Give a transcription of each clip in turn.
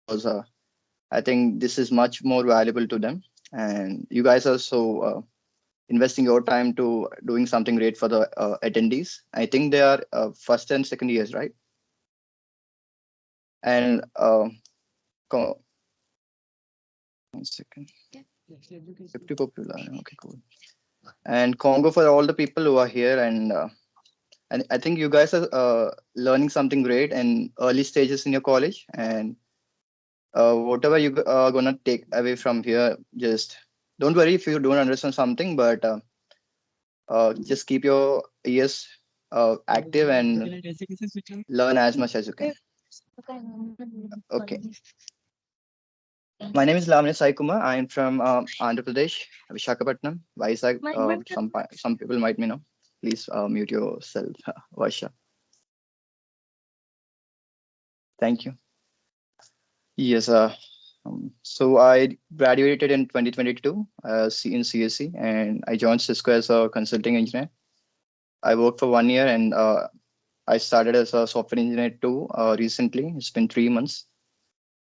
because I think this is much more valuable to them. And you guys are so investing your time to doing something great for the attendees. I think they are first and second years, right? And co- one second, 50 popular. Okay, cool. And Congo for all the people who are here, and I think you guys are learning something great in early stages in your college, and whatever you are gonna take away from here, just don't worry if you don't understand something, but just keep your ears active and learn as much as you can. Okay. My name is Lavanya Sai Kumar. I am from Andhra Pradesh, Visakhapatnam, Vizag. Some people might me know. Please mute yourself, Varsha. Thank you. Yes. So I graduated in 2022 in CSC, and I joined Cisco as a consulting engineer. I worked for 1 year, and I started as a software engineer too recently. It's been 3 months.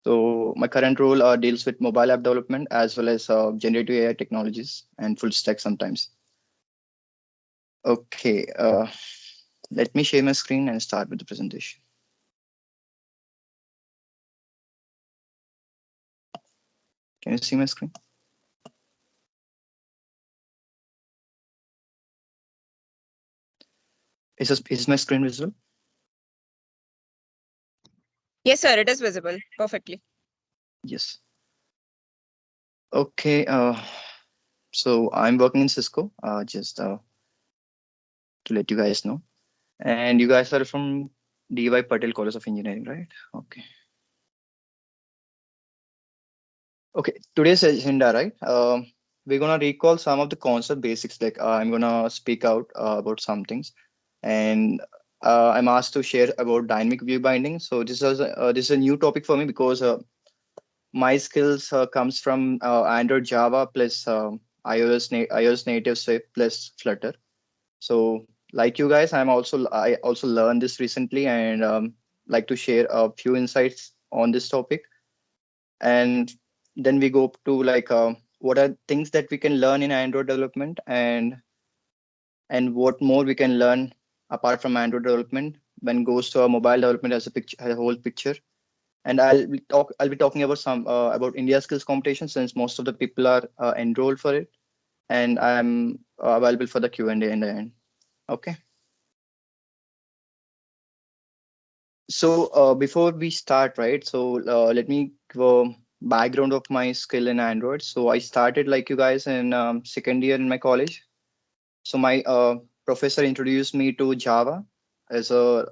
So my current role deals with mobile app development as well as generative AI technologies and full stack sometimes. Okay, let me share my screen and start with the presentation. Can you see my screen? Is my screen visible? Yes, sir, it is visible perfectly. Yes. Okay. So I'm working in Cisco. Just to let you guys know. And you guys are from DY Patel College of Engineering, right? Okay. Okay. Today's agenda, right? We're gonna recall some of the concept basics. Like I'm gonna speak out about some things, and I'm asked to share about dynamic view binding. So this is a new topic for me because my skills comes from Android Java plus iOS native Swift plus Flutter. So like you guys, I also learned this recently and like to share a few insights on this topic. And then we go to like what are things that we can learn in Android development, and what more we can learn apart from Android development when goes to a mobile development as a picture, as a whole picture. And I'll be talking about some about India skills competition since most of the people are enrolled for it, and I'm available for the Q&A in the end. Okay. So before we start, right? So let me give a background of my skill in Android. So I started like you guys in second year in my college. So my professor introduced me to Java as a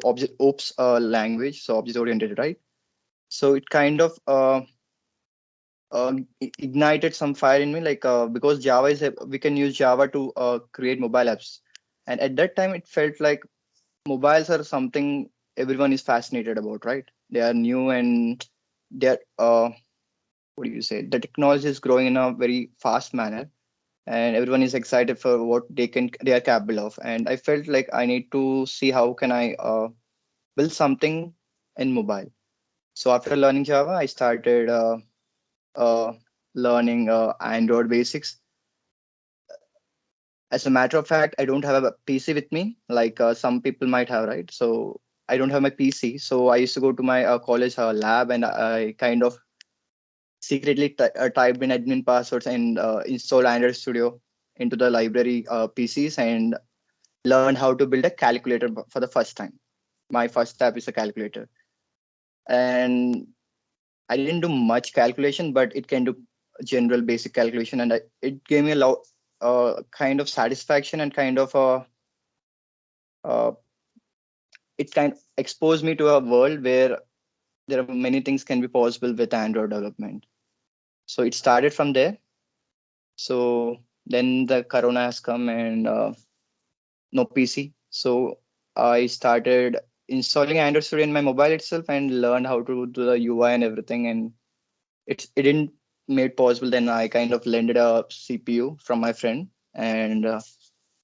object ops language, so object oriented, right? So it kind of ignited some fire in me, like because we can use Java to create mobile apps, and at that time it felt like mobiles are something everyone is fascinated about, right? They are new and they're what do you say? The technology is growing in a very fast manner, and everyone is excited for what they are capable of. And I felt like I need to see how can I build something in mobile. So after learning Java, I started uh, learning Android basics. As a matter of fact, I don't have a PC with me, like some people might have, right? So I don't have my PC. So I used to go to my college lab, and I kind of secretly typed in admin passwords and installed Android Studio into the library PCs and learned how to build a calculator for the first time. My first step is a calculator, and I didn't do much calculation, but it can do general basic calculation, and it gave me a lot kind of satisfaction and kind of uh, it kind of exposed me to a world where there are many things can be possible with Android development. So it started from there. So then the Corona has come and no PC. So I started installing Android Studio in my mobile itself and learned how to do the UI and everything. And it didn't made possible. Then I kind of lended a CPU from my friend and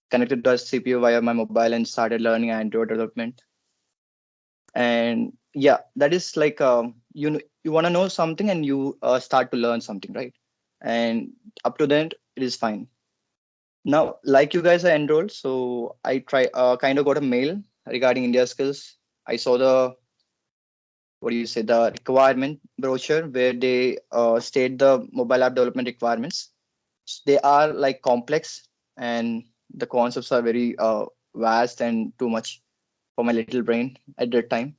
connected the CPU via my mobile and started learning Android development. And Yeah, that is like you want to know something and you start to learn something, right? And up to then it is fine. Now, like you guys are enrolled, so I try kind of got a mail regarding India skills. I saw the, what do you say, the requirement brochure where they state the mobile app development requirements. They are like complex, and the concepts are very vast and too much for my little brain at that time.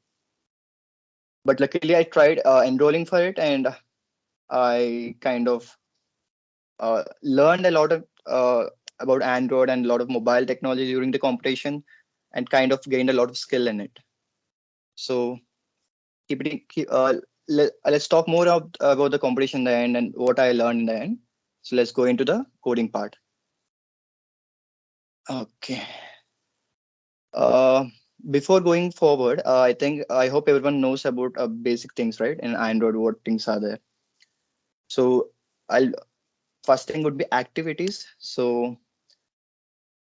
But luckily, I tried enrolling for it, and I kind of learned a lot of about Android and a lot of mobile technology during the competition, and kind of gained a lot of skill in it. So keep it. Let's talk more about the competition in the end and what I learned in the end. So let's go into the coding part. Okay. Uh, Before going forward, I hope everyone knows about basic things, right? In Android, what things are there? So I'll first thing would be activities. So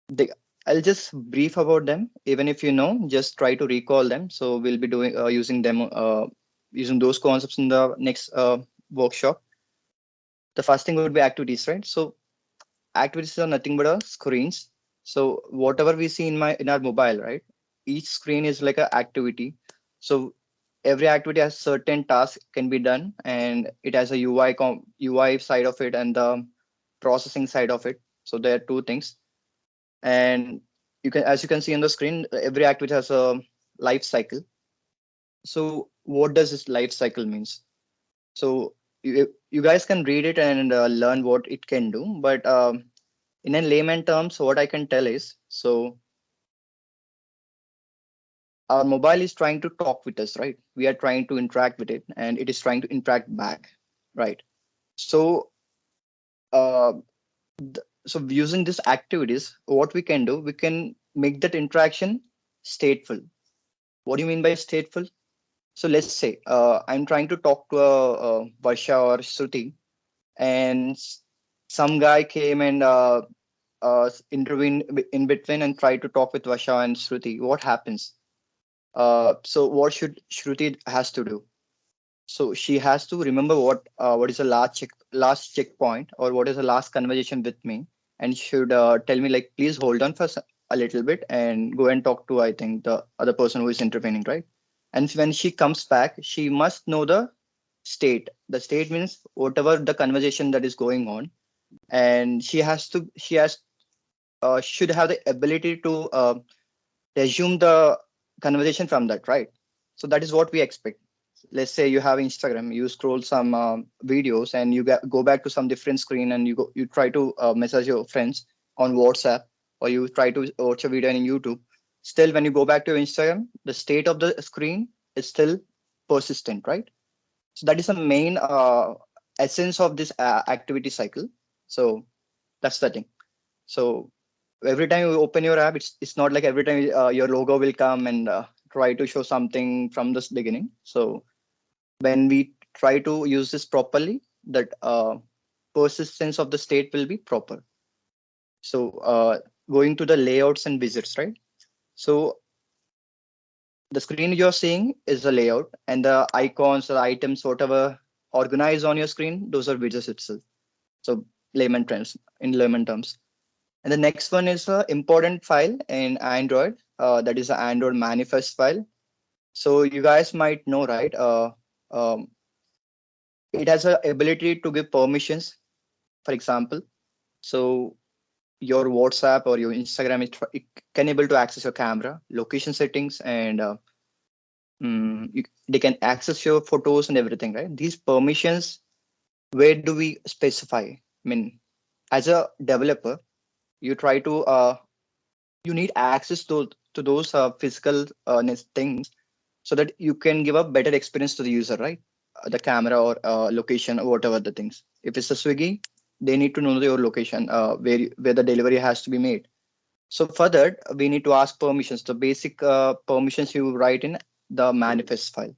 they, I'll just brief about them. Even if you know, just try to recall them. So we'll be doing using them using those concepts in the next workshop. The first thing would be activities, right? So activities are nothing but screens. So whatever we see in our mobile, right? Each screen is like an activity. So every activity has certain tasks can be done, and it has a UI side of it and the processing side of it. So there are two things, and you can, as you can see on the screen, every activity has a life cycle. So what does this life cycle means? So you guys can read it and learn what it can do, but in a layman terms, what I can tell is, so our mobile is trying to talk with us, right? We are trying to interact with it, and it is trying to interact back, right? So uh, so using these activities, what we can do, we can make that interaction stateful. What do you mean by stateful? So let's say I'm trying to talk to Varsha or Shruti, and some guy came and intervene in between and try to talk with Varsha and Shruti. What happens? So what should Shruti has to do? So she has to remember what is the last checkpoint, or what is the last conversation with me, and should tell me like, please hold on for a little bit and go and talk to, I think, the other person who is intervening, right? And when she comes back, she must know the state. The state means whatever the conversation that is going on, and she has should have the ability to resume the conversation from that, right? So that is what we expect. Let's say you have Instagram, you scroll some videos, and go back to some different screen, and you try to message your friends on WhatsApp, or you try to watch a video in YouTube. Still, when you go back to your Instagram, the state of the screen is still persistent, right? So that is the main essence of this activity cycle. So that's the thing. So every time you open your app, it's not like every time your logo will come and try to show something from this beginning. So when we try to use this properly, that persistence of the state will be proper. So going to the layouts and widgets, right? So the screen you're seeing is the layout, and the icons, the items, whatever organized on your screen, those are widgets itself. So layman terms. And the next one is a important file in Android. That is the Android manifest file. So you guys might know, right? Um, it has a ability to give permissions. For example, so your WhatsApp or your Instagram, it can able to access your camera, location settings, and they can access your photos and everything, right? These permissions, where do we specify? I mean, as a developer, you try to you need access to those physical things, so that you can give a better experience to the user, right? The camera or location or whatever the things. If it's a Swiggy, they need to know your location, where the delivery has to be made. So for that, we need to ask permissions, the basic permissions you write in the manifest file.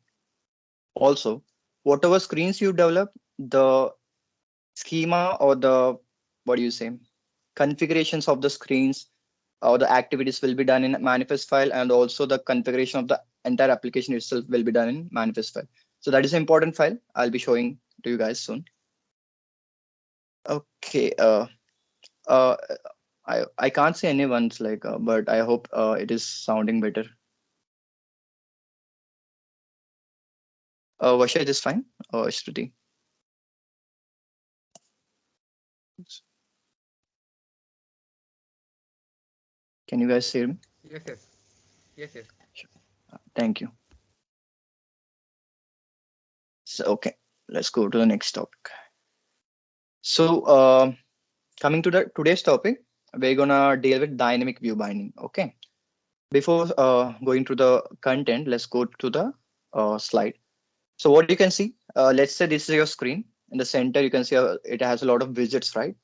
Also, whatever screens you develop, the schema or the, what do you say, configurations of the screens or the activities will be done in manifest file, and also the configuration of the entire application itself will be done in manifest file. So that is an important file. I'll be showing to you guys soon. Okay. Uh, I can't see anyone's like, but I hope it is sounding better. Vasha, it is fine. Shruti, can you guys hear me? Yes, yes, yes, yes. Sure. Thank you. So, okay, let's go to the next topic. So, coming to the today's topic, we're gonna deal with dynamic view binding. Okay. Before going to the content, let's go to the slide. So, what you can see, let's say this is your screen. In the center, you can see it has a lot of widgets, right?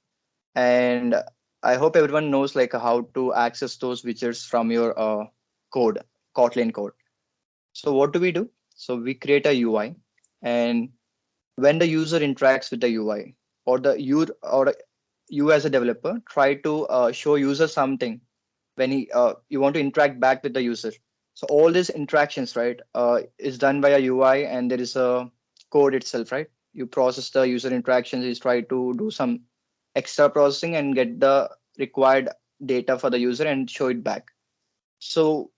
And I hope everyone knows like how to access those widgets from your code, Kotlin code. So what do we do? So we create a UI, and when the user interacts with the UI, or you as a developer try to show user something when you want to interact back with the user. So all these interactions, right, is done by a UI, and there is a code itself, right? You process the user interactions, is try to do some extra processing and get the required data for the user and show it back. So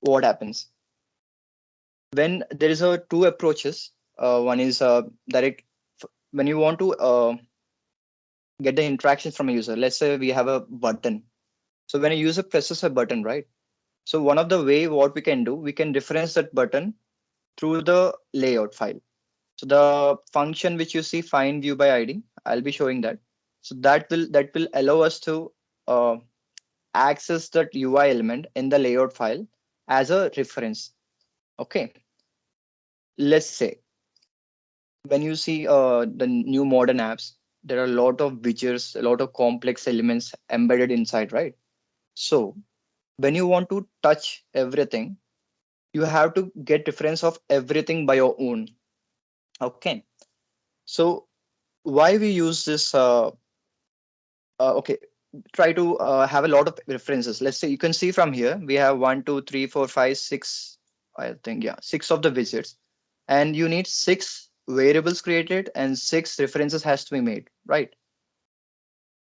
what happens when there is a two approaches? One is direct when you want to get the interactions from a user. Let's say we have a button. So when a user presses a button, right? So one of the way what we can do, we can reference that button through the layout file. So the function which you see find view by ID, I'll be showing that. So that will allow us to uh, access that UI element in the layout file as a reference. Okay, let's say when you see the new modern apps, there are a lot of widgets, a lot of complex elements embedded inside, right? So when you want to touch everything, you have to get reference of everything by your own. Okay, so why we use this? Okay, try to have a lot of references. Let's say you can see from here we have 1, 2, 3, 4, 5, 6. I think yeah, 6 of the widgets, and you need 6 variables created and 6 references has to be made, right?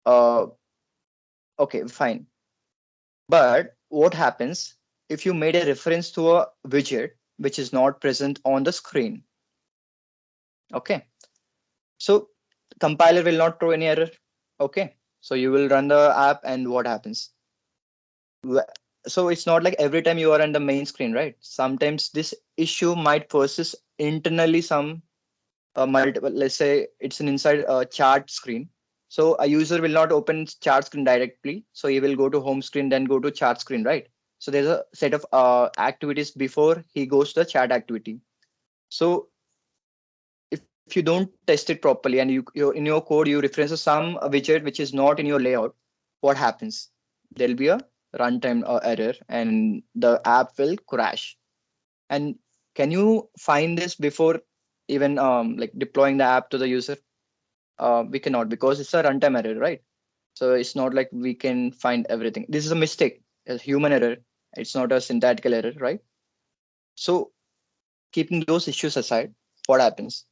Uh, okay, fine. But what happens if you made a reference to a widget which is not present on the screen? Okay, so compiler will not throw any error. Okay, so you will run the app, and what happens? Wh- So it's not like every time you are on the main screen, right? Sometimes this issue might persist internally. Some multiple, let's say it's an inside chart screen. So a user will not open chart screen directly. So he will go to home screen, then go to chart screen, right? So there's a set of activities before he goes to the chat activity. So if you don't test it properly and you in your code you reference some widget which is not in your layout, what happens? There'll be a runtime error and the app will crash. And can you find this before even like deploying the app to the user? We cannot, because it's a runtime error, right? So it's not like we can find everything. This is a mistake, a human error. It's not a syntactical error, right? So keeping those issues aside, what happens?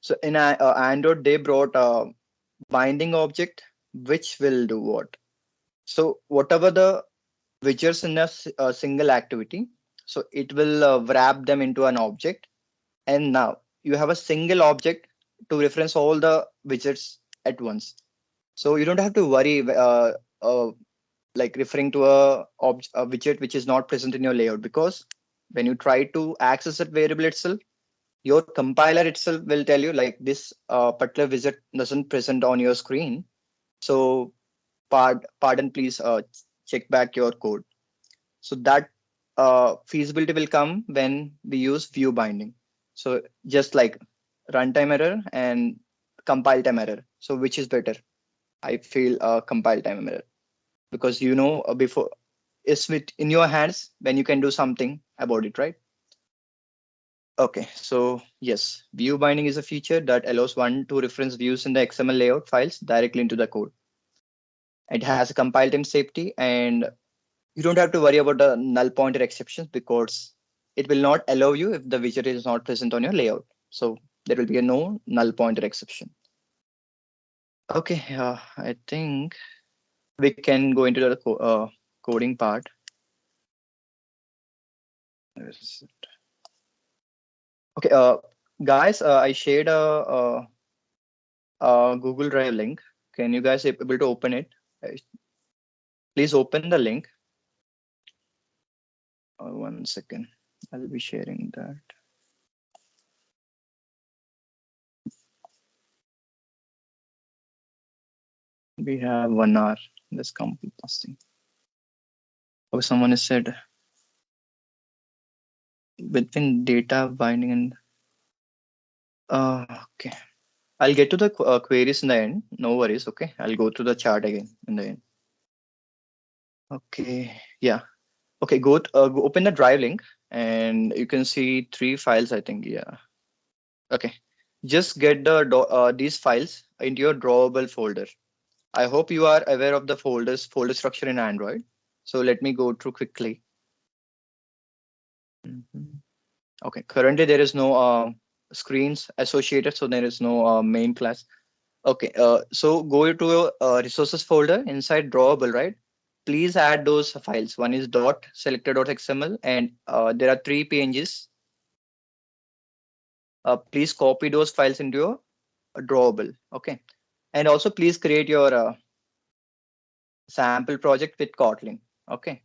So in Android, they brought a binding object which will do what? So whatever the widgets in a single activity, so it will wrap them into an object. And now you have a single object to reference all the widgets at once. So you don't have to worry like referring to a widget which is not present in your layout, because when you try to access that variable itself, your compiler itself will tell you like this particular widget doesn't present on your screen. So pardon, please check back your code. So that feasibility will come when we use view binding. So just like runtime error and compile time error. So which is better? I feel compile time error, because before it's with in your hands when you can do something about it, right? Okay, so yes, view binding is a feature that allows one to reference views in the XML layout files directly into the code. It has a compile time safety, and You don't have to worry about the null pointer exceptions because it will not allow you if the widget is not present on your layout. So there will be a no null pointer exception. Okay, I think we can go into the coding part. Okay, guys, I shared a Google Drive link. Can you guys able to open it? Uh, Please open the link. 1 second. I'll be sharing that. We have 1 hour. Let's complete posting. Oh, someone has said between data binding and okay. I'll get to the queries in the end. No worries. Okay, I'll go through the chart again in the end. Okay, yeah. Okay, go open the drive link and you can see 3 files. I think yeah. Okay, just get these files into your drawable folder. I hope you are aware of the folder structure in Android. So let me go through quickly. Mhm. Okay, currently there is no screens associated, so there is no main class. Okay, so go to your resources folder inside drawable, right? Please add those files. One is dot selector.xml, and there are 3 pages. Please copy those files into your drawable. Okay, and also please create your sample project with Kotlin. Okay,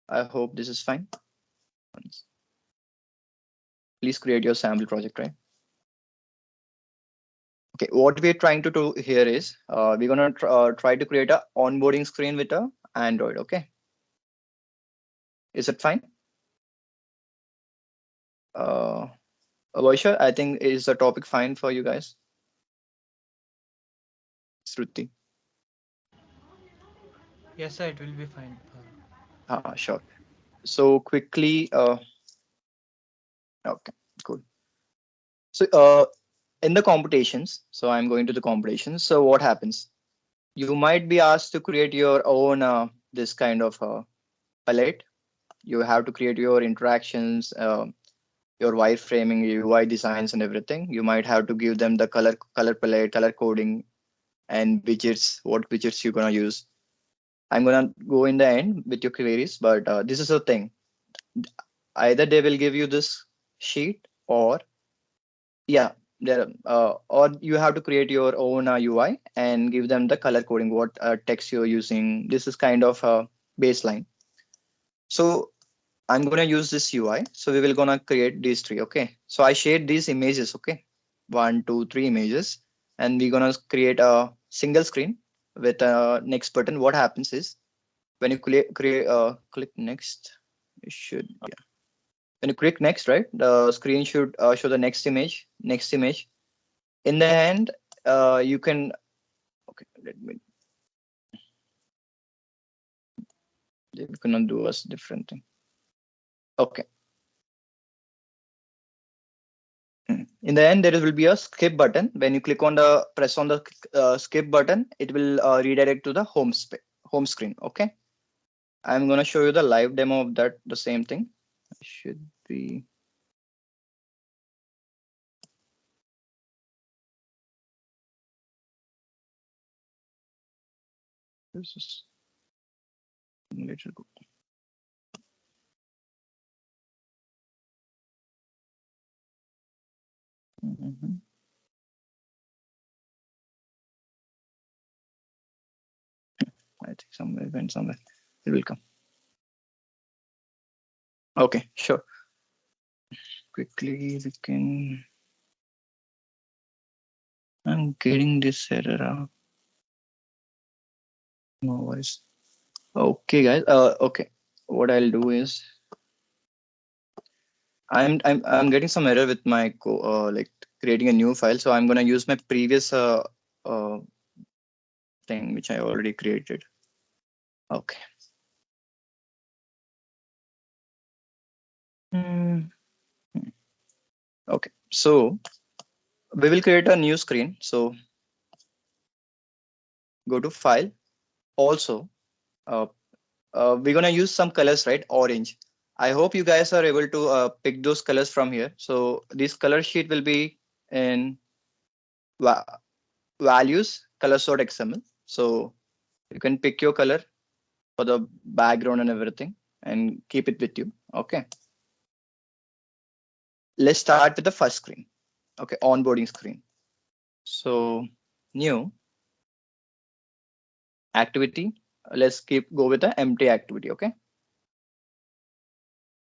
I hope this is fine. Please create your sample project, right? Okay, what we're trying to do here is we're gonna try to create a onboarding screen with a Android. Okay, is it fine? Vaisha, I think is the topic fine for you guys? Shruti. Yes, sir, it will be fine. Sure. So quickly, okay, cool. So in the competitions, so I'm going to the competitions. So what happens? You might be asked to create your own this kind of palette. You have to create your interactions, your wireframing, UI designs, and everything. You might have to give them the color palette, color coding, and widgets. What widgets you're gonna use? I'm gonna go in the end with your queries, but this is the thing. Either they will give you this sheet, or yeah, there, or you have to create your own UI and give them the color coding, what text you're using. This is kind of a baseline. So I'm gonna use this UI. So we will gonna create these 3. Okay. So I shared these images. Okay, 1, 2, 3 images, and we're gonna create a single screen with a next button. What happens is when you click next, it should yeah. When you click next, right, the screen should show the next image. In the end, you can okay. Let me. We're gonna do a different thing. Okay. In the end, there will be a skip button. When you click on the press on the skip button, it will redirect to the home screen. Okay. I'm gonna show you the live demo of that. The same thing. It should be. This is little good. Mhm. I think somewhere went somewhere. It will come. Okay, sure. Quickly we can. I'm getting this error out. No worries. Okay, guys. Okay. What I'll do is I'm getting some error with my like creating a new file. So I'm gonna use my previous uh thing which I already created. Okay. Hmm. Okay. So we will create a new screen. So go to File. Also, uh, we're gonna use some colors, right? Orange. I hope you guys are able to pick those colors from here. So this color sheet will be in va values colors.xml. So you can pick your color for the background and everything and keep it with you. Okay. Let's start with the first screen. Okay, onboarding screen. So new activity. Let's keep go with the empty activity. Okay.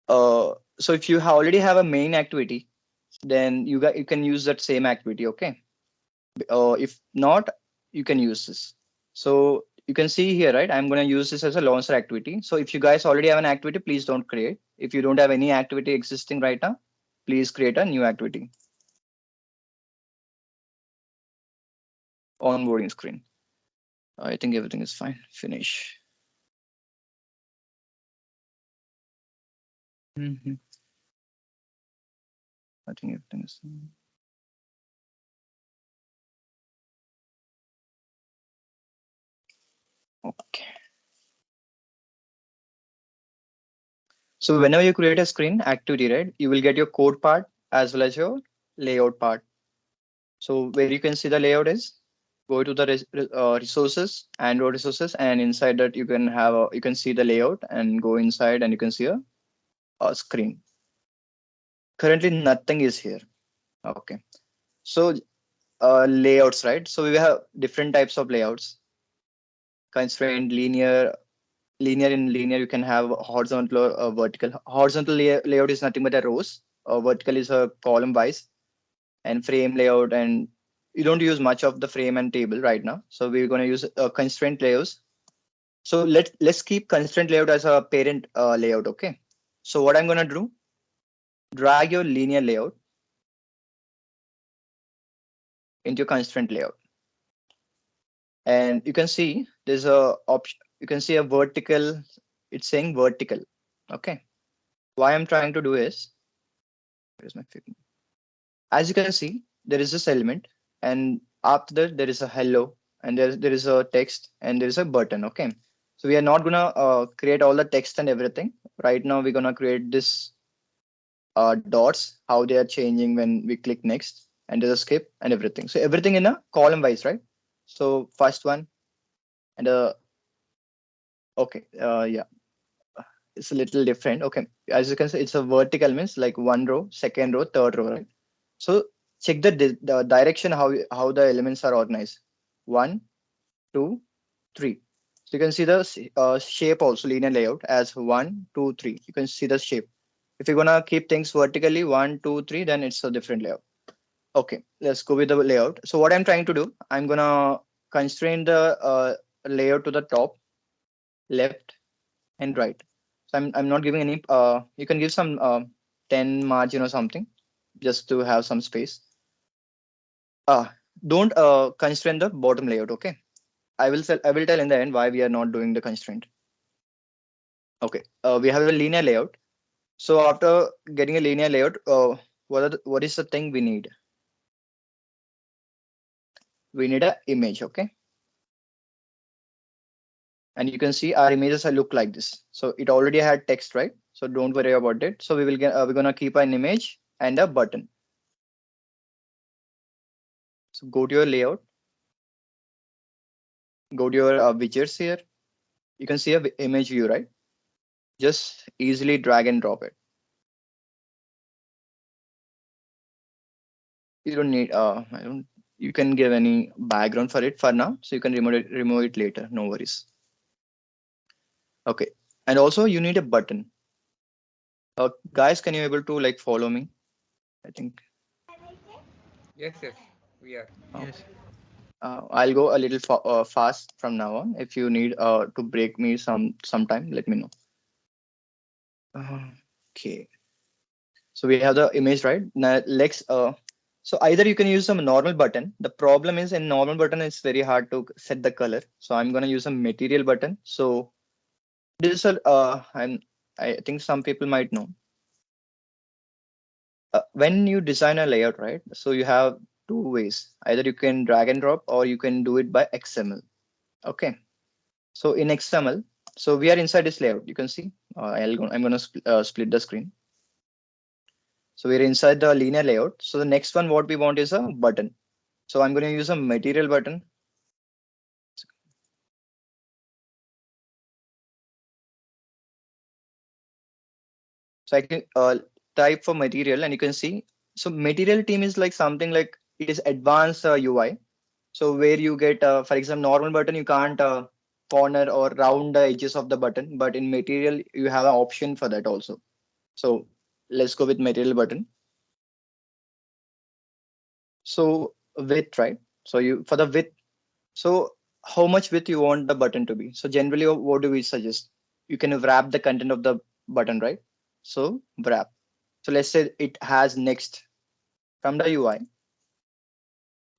So if you already have a main activity, then you can use that same activity. Okay. If not, you can use this. So you can see here, right? I'm going to use this as a launcher activity. So if you guys already have an activity, please don't create. If you don't have any activity existing right now, please create a new activity. Onboarding screen. I think everything is fine. Finish. Mhm. I think everything is fine. Okay. So whenever you create a screen activity, right, you will get your code part as well as your layout part. So where you can see the layout is, go to the resources, Android resources, and inside that you can have you can see the layout and go inside and you can see a screen. Currently nothing is here. Okay. So layouts, right? So we have different types of layouts. Constraint, linear in linear, you can have horizontal or vertical. Horizontal layout is nothing but a rows. Vertical is a column wise, and frame layout. And you don't use much of the frame and table right now. So we're going to use constraint layouts. So let's keep constraint layout as a parent layout. Okay. So what I'm going to do, drag your linear layout into your constraint layout. And you can see there's a option. You can see a vertical. It's saying vertical. Okay. Why I'm trying to do is, where's my figure? As you can see, there is this element, and after that there is a hello, and there is a text, and there is a button. Okay. So we are not gonna create all the text and everything. Right now we're gonna create this dots, how they are changing when we click next, and there's a skip and everything. So everything in a column wise, right? So first one and okay, yeah, it's a little different. Okay, as you can see, it's a vertical means like one row, second row, third row, right? So check the direction how the elements are organized. One, two, three. So you can see the shape also linear layout as one, two, three. You can see the shape. If you're gonna keep things vertically, one, two, three, then it's a different layout. Okay, let's go with the layout. So what I'm trying to do, I'm gonna constrain the layout to the top, left, and right. So I'm not giving any. You can give some 10 margin or something just to have some space. Uh, don't constrain the bottom layout. Okay, I will tell in the end why we are not doing the constraint. Okay, we have a linear layout. So after getting a linear layout, what is the thing we need? We need a image. Okay, and you can see our images look like this. So it already had text, right? So don't worry about it. So we will get we're gonna keep an image and a button. So go to your layout, go to your widgets here. You can see a image view, right? Just easily drag and drop it. You don't need I don't you can give any background for it for now. So you can remove it later. No worries. Okay. And also you need a button. Guys, can you able to like follow me? I think Yes, yes, we are. okay. I'll go a little fast from now on. If you need to break me sometime, let me know. Okay. So we have the image, right? Now let's so either you can use some normal button. The problem is in normal button, it's very hard to set the color. So I'm gonna use a material button. So this is a I think some people might know. When you design a layout, right? So you have two ways. Either you can drag and drop or you can do it by XML. Okay. So in XML, So we are inside this layout. You can see. I'm gonna split the screen. So we're inside the linear layout. So the next one, what we want is a button. So I'm going to use a material button. So I can type for material, and you can see. So material team is like something like it is advanced UI. So where you get, for example, normal button, you can't corner or round the edges of the button, but in material, you have an option for that also. So let's go with material button. So width, right? So you for the width. So how much width you want the button to be? So generally, what do we suggest? You can wrap the content of the button, right? So wrap. So let's say it has next from the UI.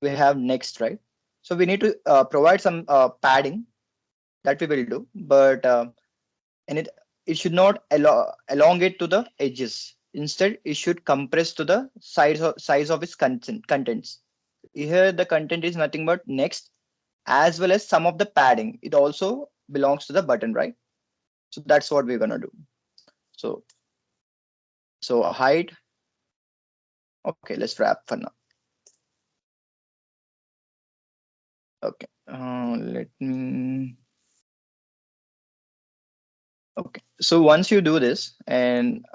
We have next, right? So we need to provide some padding that we will do, but and it should not elongate to the edges. Instead, it should compress to the size of its contents. Here, the content is nothing but next, as well as some of the padding. It also belongs to the button, right? So that's what we're gonna do. So height. Okay, let's wrap for now. Okay, let me. Okay, so once you do this, and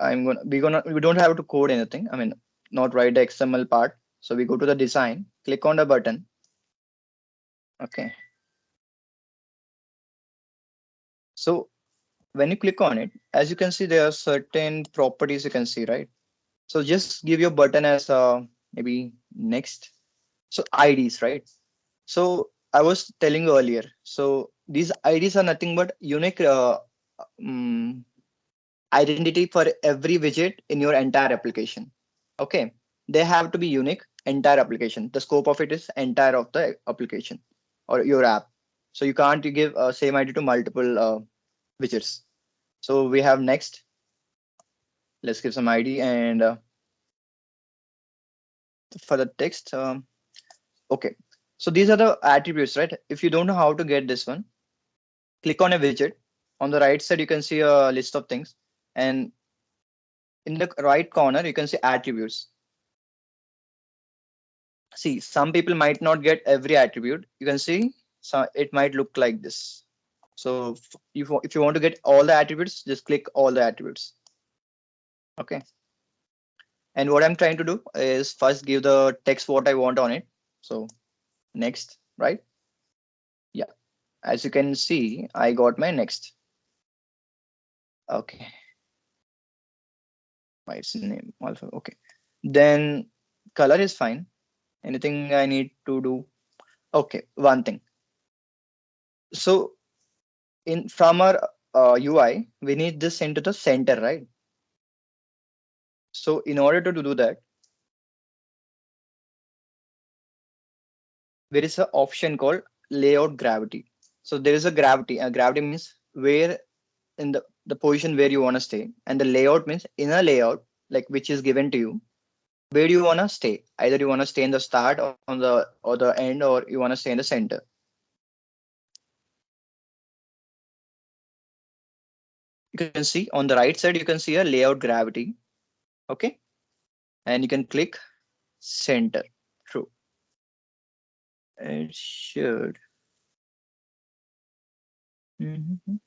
we don't have to code anything. I mean, not write the XML part. So we go to the design, click on the button. Okay. So when you click on it, as you can see, there are certain properties you can see, right? So just give your button as maybe next. So IDs, right? So I was telling you earlier. So these IDs are nothing but unique um, identity for every widget in your entire application. Okay, they have to be unique entire application. The scope of it is entire of the application or your app. So you can't give same ID to multiple widgets. So we have next. Let's give some ID and for the text. Okay, so these are the attributes, right? If you don't know how to get this one, click on a widget. On the right side, you can see a list of things, and in the right corner, you can see attributes. See, some people might not get every attribute. You can see, so it might look like this. So if you want to get all the attributes, just click all the attributes. Okay. And what I'm trying to do is first give the text what I want on it. So next, right? Yeah. As you can see, I got my next. Okay. My name alpha. Okay. Then color is fine. Anything I need to do? Okay. One thing. So in from our UI, we need this into the center, right? So in order to do that, there is an option called layout gravity. So there is a gravity. Gravity means where in the position where you want to stay, and the layout means in a layout like which is given to you. Where do you want to stay? Either you want to stay in the start or the end, or you want to stay in the center. You can see on the right side, you can see a layout gravity. Okay, and you can click center. True. It should. Mhm.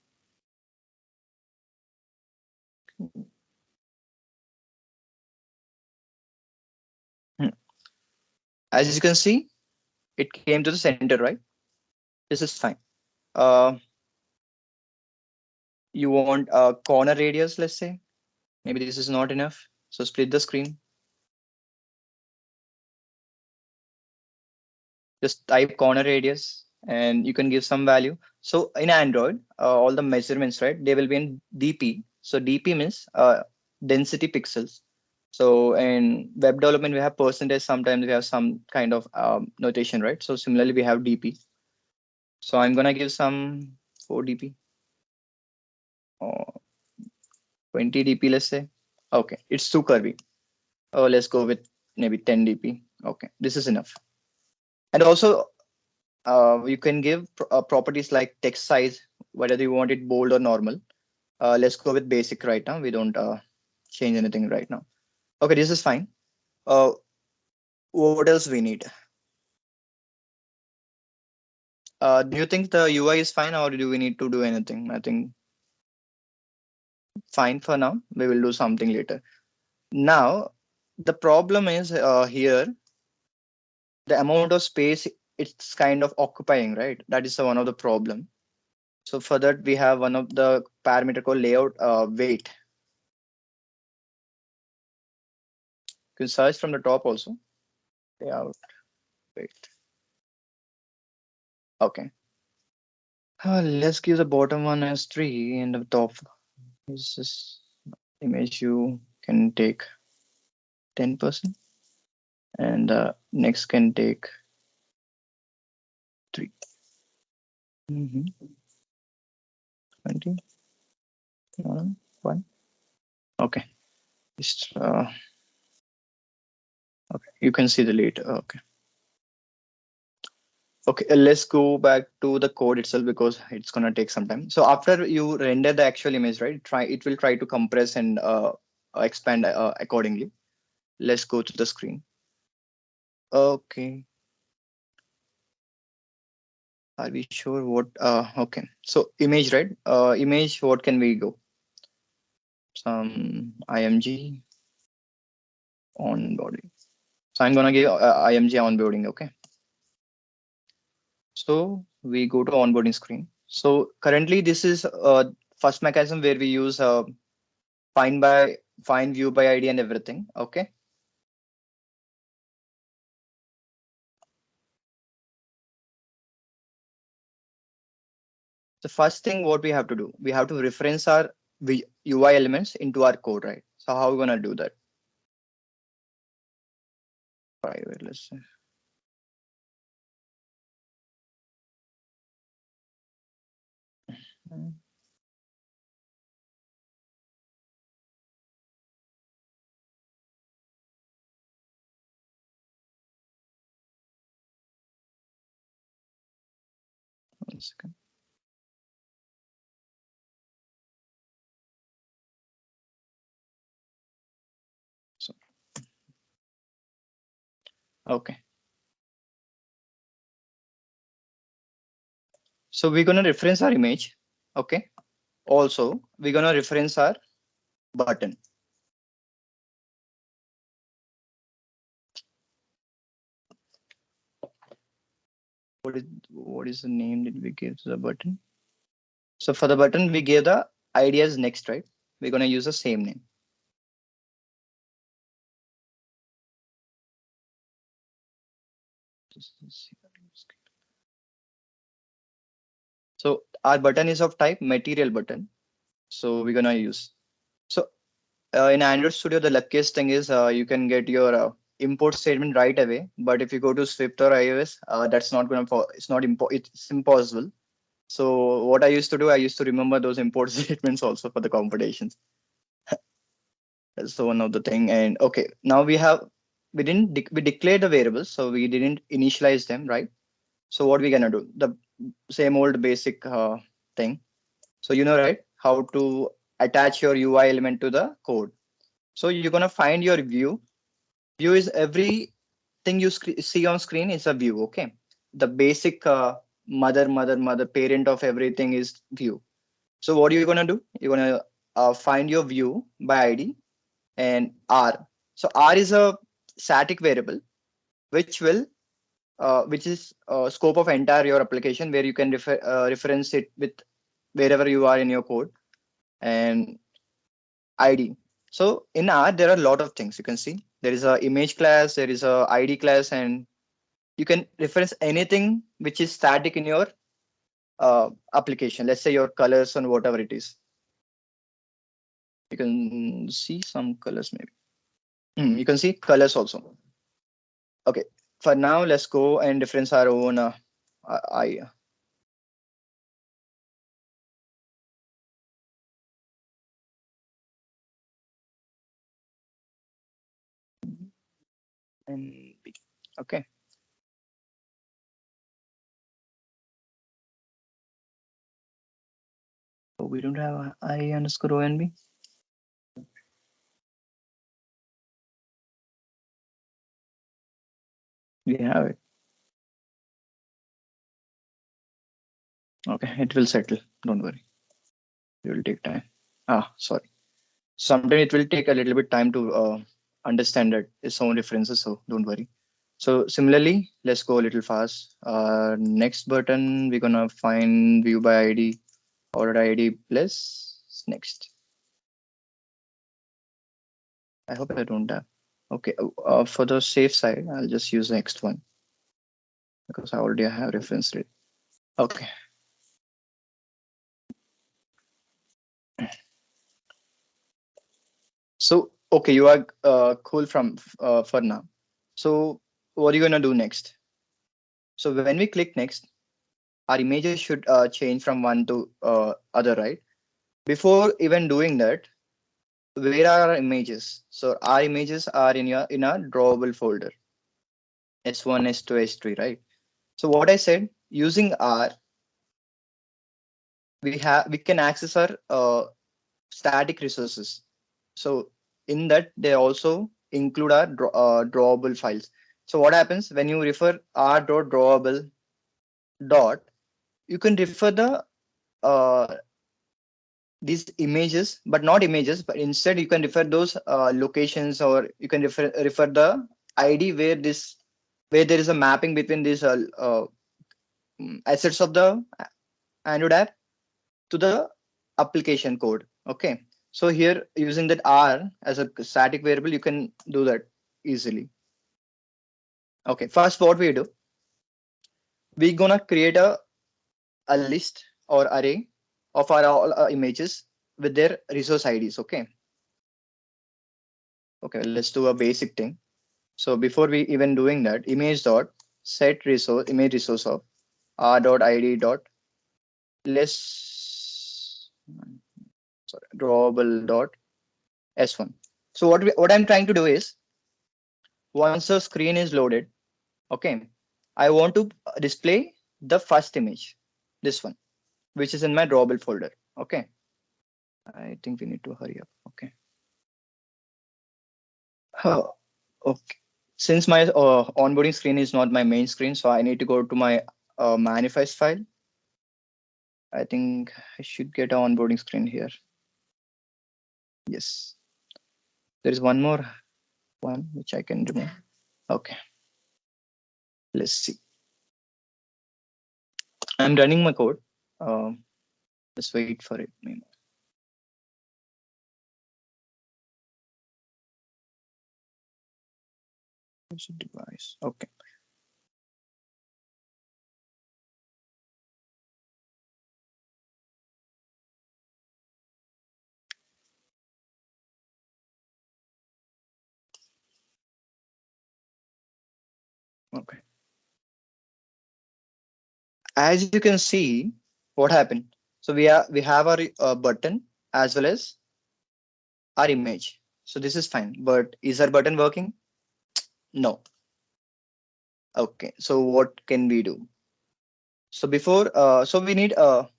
Hmm. As you can see, it came to the center, right? This is fine. Uh, you want a corner radius, let's say. Maybe this is not enough. So split the screen. Just type corner radius and you can give some value. So in Android, all the measurements, right, they will be in DP. So DP means density pixels. So in web development, we have percentage. Sometimes we have some kind of notation, right? So similarly, we have DP. So I'm gonna give some 4 DP or 20 DP, let's say. Okay, it's too curvy. Oh, let's go with maybe 10 DP. Okay, this is enough. And also, you can give properties like text size. whether you want it bold or normal. Let's go with basic right now. We don't change anything right now. Okay, this is fine. Uh, what else we need? Do you think the UI is fine, or do we need to do anything? I think fine for now. We will do something later. Now, the problem is here the amount of space it's kind of occupying, right? That is one of the problem. So for that, we have one of the parameter called layout weight. You can search from the top also. Layout weight. Okay. Let's give the bottom one as 3 and the top is this image you can take 10% and next can take 3. 20, 1. Okay. Just, okay. You can see the later. Okay. Okay, let's go back to the code itself because it's gonna take some time. So after you render the actual image, right? It will try to compress and expand accordingly. Let's go to the screen. Okay. Are we sure what? Okay. So image, right? Image. What can we go? Some IMG onboarding. So I'm gonna give IMG onboarding. Okay. So we go to onboarding screen. So currently this is first mechanism where we use find by find view by ID and everything. Okay. The first thing what we have to do, we have to reference our UI elements into our code, right? So how are we gonna do that? Private, let's say. One second. So okay. So we're gonna reference our image. Okay. Also, we're gonna reference our button. What is the name that we give to the button? So for the button, we gave the ID as next, right? We're gonna use the same name. So our button is of type material button. So we're gonna use. So in Android Studio, the luckiest thing is you can get your import statement right away. But if you go to Swift or iOS, that's not gonna. It's impossible. So what I used to do, I used to remember those import statements also for the computations. That's one of the thing. And okay, now we declared the variables, so we didn't initialize them, right? So what we gonna do? The same old basic thing. So you know, right, how to attach your UI element to the code. So you're gonna find your view. View is everything you see on screen is a view. Okay, the basic mother parent of everything is view. So what are you gonna do? You're gonna find your view by ID and R. So R is a static variable which is scope of entire your application where you can reference it with wherever you are in your code and ID. So in R, there are a lot of things you can see. There is a image class, there is a ID class, and you can reference anything which is static in your application. Let's say your colors and whatever it is. You can see some colors maybe. You can see colors also. Okay. For now, let's go and reference our own I. And B. Okay. Oh, we don't have I underscore ONB. We have it. Okay, it will settle. Don't worry. It will take time. Sorry. Sometimes it will take a little bit time to understand that its own references. So don't worry. So similarly, let's go a little fast. Next button, we're gonna find view by ID, ordered ID plus next. I hope I don't have. Okay, for the safe side, I'll just use the next one because I already have referenced it. Okay. So, okay, you are cool from for now. So what are you gonna do next? So when we click next, our images should change from one to other, right? Before even doing that, where are our images? So our images are in a drawable folder, S1, S2, S3, right? So what I said, using R, we can access our static resources. So in that they also include our drawable files. So what happens when you refer r.drawable dot, you can refer the uh, these images, but not images, but instead you can refer those locations, or you can refer the ID where there is a mapping between these assets of the Android app to the application code. Okay. So here using that R as a static variable, you can do that easily. Okay. First, what we do, we're gonna create a list or array of our all images with their resource IDs. Okay. Okay. Let's do a basic thing. So before we even doing that, image dot set resource image resource of r dot id dot less sorry, drawable dot s1. So what I'm trying to do is, once the screen is loaded, okay, I want to display the first image, this one, which is in my drawable folder. Okay. I think we need to hurry up. Okay. Okay. Since my onboarding screen is not my main screen, so I need to go to my manifest file. I think I should get an onboarding screen here. Yes. There is one more one which I can remove. Okay. Let's see. I'm running my code. Just wait for it. Device. Okay. Okay. As you can see, what happened? So we have our button as well as our image. So this is fine. But is our button working? No. Okay. So what can we do? So before, so we need so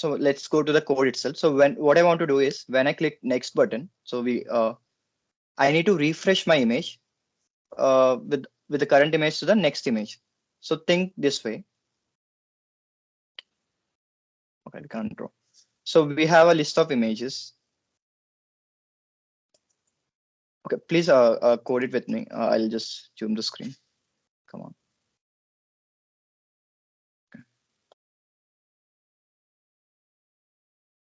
let's go to the code itself. So what I want to do is when I click next button, so I need to refresh my image with the current image to the next image. So think this way. Okay, we can't draw. So we have a list of images. Okay, please code it with me. I'll just zoom the screen. Come on.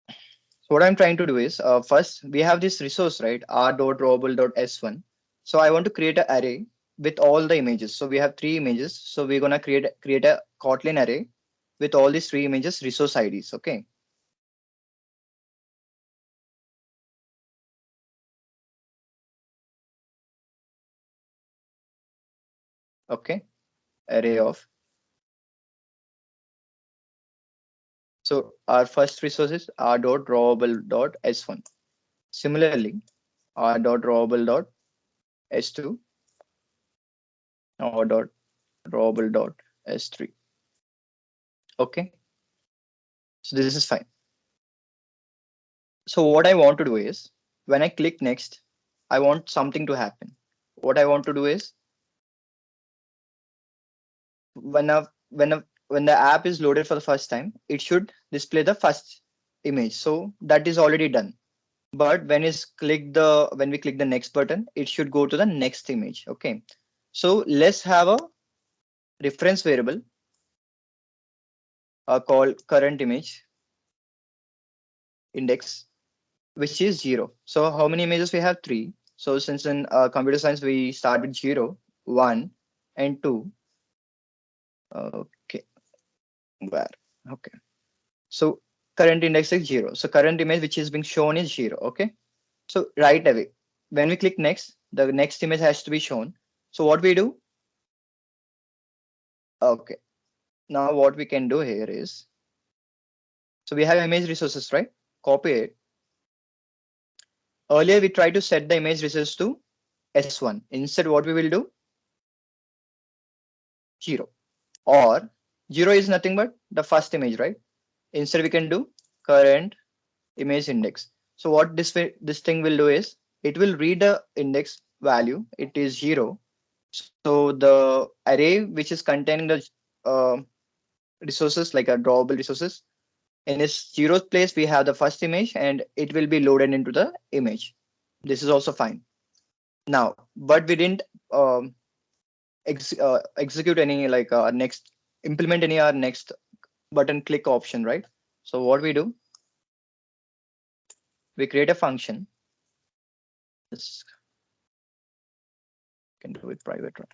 So what I'm trying to do is, first we have this resource, right? r.drawable.s1. So I want to create an array with all the images. So we have three images. So we're gonna create a Kotlin array with all these three images resource IDs. Okay. Okay. Array of. So our first resource is r.drawable.s1. Similarly, r.drawable.s2 or drawable.s3. Okay. So this is fine. So what I want to do is, when I click next, I want something to happen. What I want to do is, when the app is loaded for the first time, it should display the first image. So that is already done. But when we click the next button, it should go to the next image. Okay. So let's have a reference variable called current image index, which is 0. So how many images we have? 3. So since in computer science we start with 0, 1, and 2. Okay, where? Okay. So current index is 0. So current image which is being shown is 0. Okay. So right away, when we click next, the next image has to be shown. So what we do? Okay. Now what we can do here is, so we have image resources, right? Copy it. Earlier we tried to set the image resource to S1. Instead, what we will do? 0. Or 0 is nothing but the first image, right? Instead, we can do current image index. So what this thing will do is, it will read the index value. It is 0. So the array which is containing the uh, resources, like a drawable resources, in its 0th place, we have the first image and it will be loaded into the image. This is also fine. Now, but we didn't execute any like next implement any our next button click option, right? So what we do, we create a function. This can do it private, right?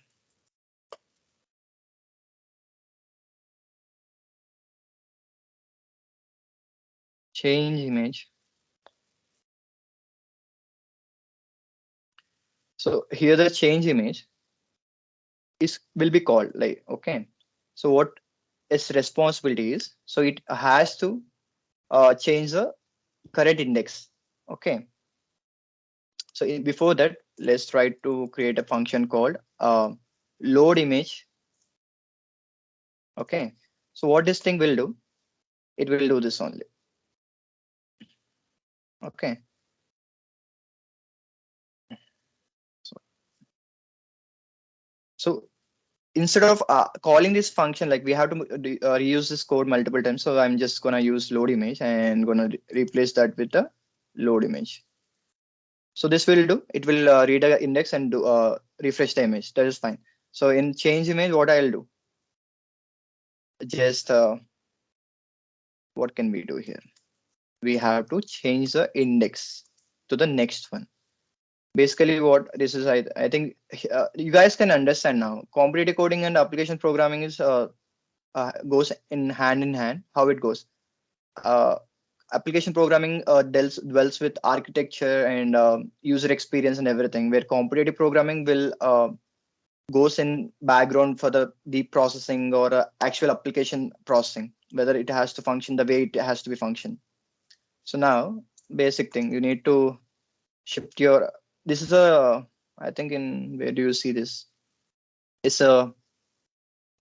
Change image. So here the change image is will be called, like, okay. So what its responsibility is, so it has to change the current index. Okay. So before that, let's try to create a function called load image. Okay. So what this thing will do, it will do this only. Okay. So instead of calling this function, like we have to reuse this code multiple times. So I'm just gonna use load image and gonna replace that with the load image. So this will do, it will read the index and do refresh the image. That is fine. So in change image, what I'll do, just what can we do here? We have to change the index to the next one. Basically what this is, I think you guys can understand now. Competitive coding and application programming is goes in hand. How it goes? Uh, Application programming dwells with architecture and user experience and everything, where competitive programming will goes in background for the deep processing or actual application processing, whether it has to function the way it has to be function. So now, basic thing, you need to shift your, this is a, I think in, where do you see this? It's a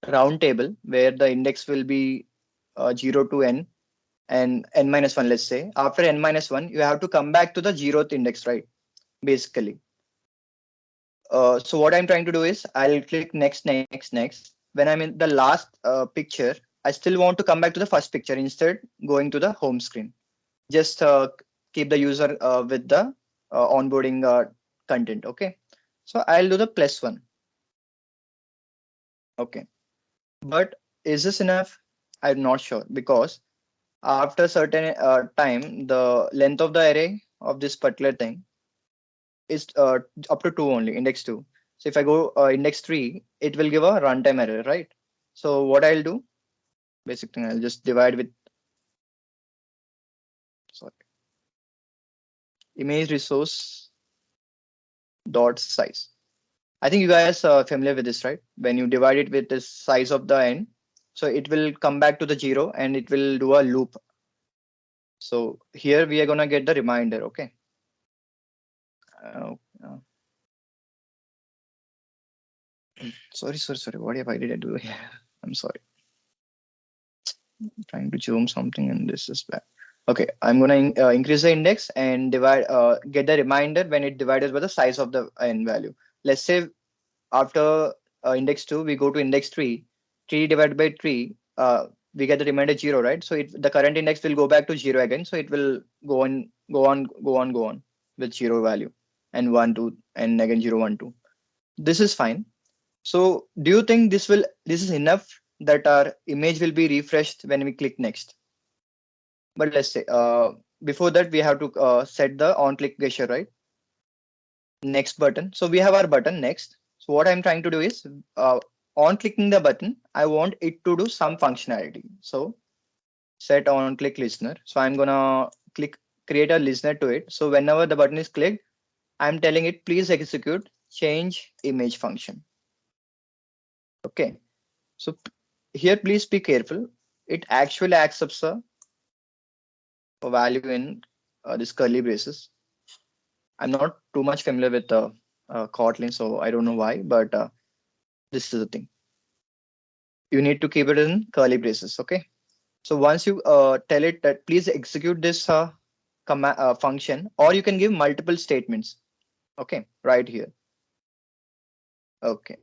round table where the index will be 0 to n and n minus 1, let's say. After n minus 1, you have to come back to the 0th index, right? Basically. So what I'm trying to do is, I'll click next. When I'm in the last picture, I still want to come back to the first picture, instead going to the home screen. Just keep the user with the onboarding content. Okay. So I'll do the +1. Okay. But is this enough? I'm not sure, because after certain time, the length of the array of this particular thing is up to 2 only, index 2. So if I go index 3, it will give a runtime error, right? So what I'll do, basic thing, I'll just divide with, sorry, image resource dot size. I think you guys are familiar with this, right? When you divide it with the size of the end, so it will come back to the 0 and it will do a loop. So here we are gonna get the reminder. Okay. Uh, uh, sorry. What have I did I do here? I'm sorry. I'm trying to zoom something and this is bad. Okay, I'm gonna increase the index and divide, get the reminder when it divided by the size of the n value. Let's say after index 2, we go to index 3. 3 divided by 3, we get the remainder 0, right? So the current index will go back to 0 again. So it will go on, go on, go on, go on with 0 value and 1, 2, and again 0, 1, 2. This is fine. So do you think this is enough that our image will be refreshed when we click next? But let's say before that, we have to set the on click gesture, right? Next button. So we have our button next. So what I'm trying to do is on clicking the button, I want it to do some functionality. So set on click listener. So I'm gonna click create a listener to it. So whenever the button is clicked, I'm telling it please execute change image function. Okay. So here please be careful. It actually accepts a value in this curly braces. I'm not too much familiar with Kotlin, so I don't know why, but this is the thing. You need to keep it in curly braces. Okay. So once you tell it that please execute this function, or you can give multiple statements. Okay, right here. Okay.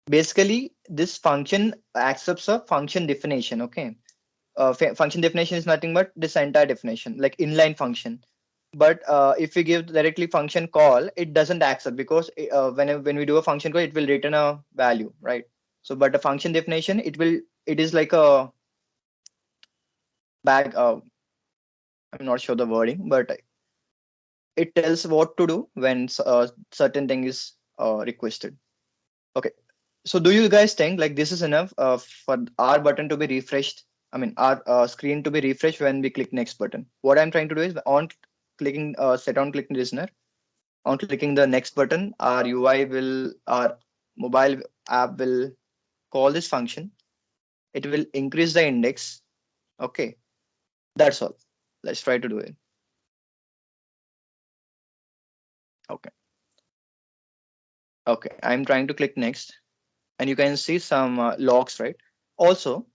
Basically, this function accepts a function definition. Okay. Function definition is nothing but this entire definition, like inline function. But if we give directly function call, it doesn't accept because when we do a function call, it will return a value, right? So, but the function definition, it is like a bag. I'm not sure the wording, but it tells what to do when certain thing is requested. Okay. So do you guys think like this is enough for our button to be refreshed? I mean, our screen to be refreshed when we click next button. What I'm trying to do is on clicking set on clicking listener, on clicking the next button, our mobile app will call this function. It will increase the index. Okay, that's all. Let's try to do it. Okay. Okay, I'm trying to click next, and you can see some logs, right? Also,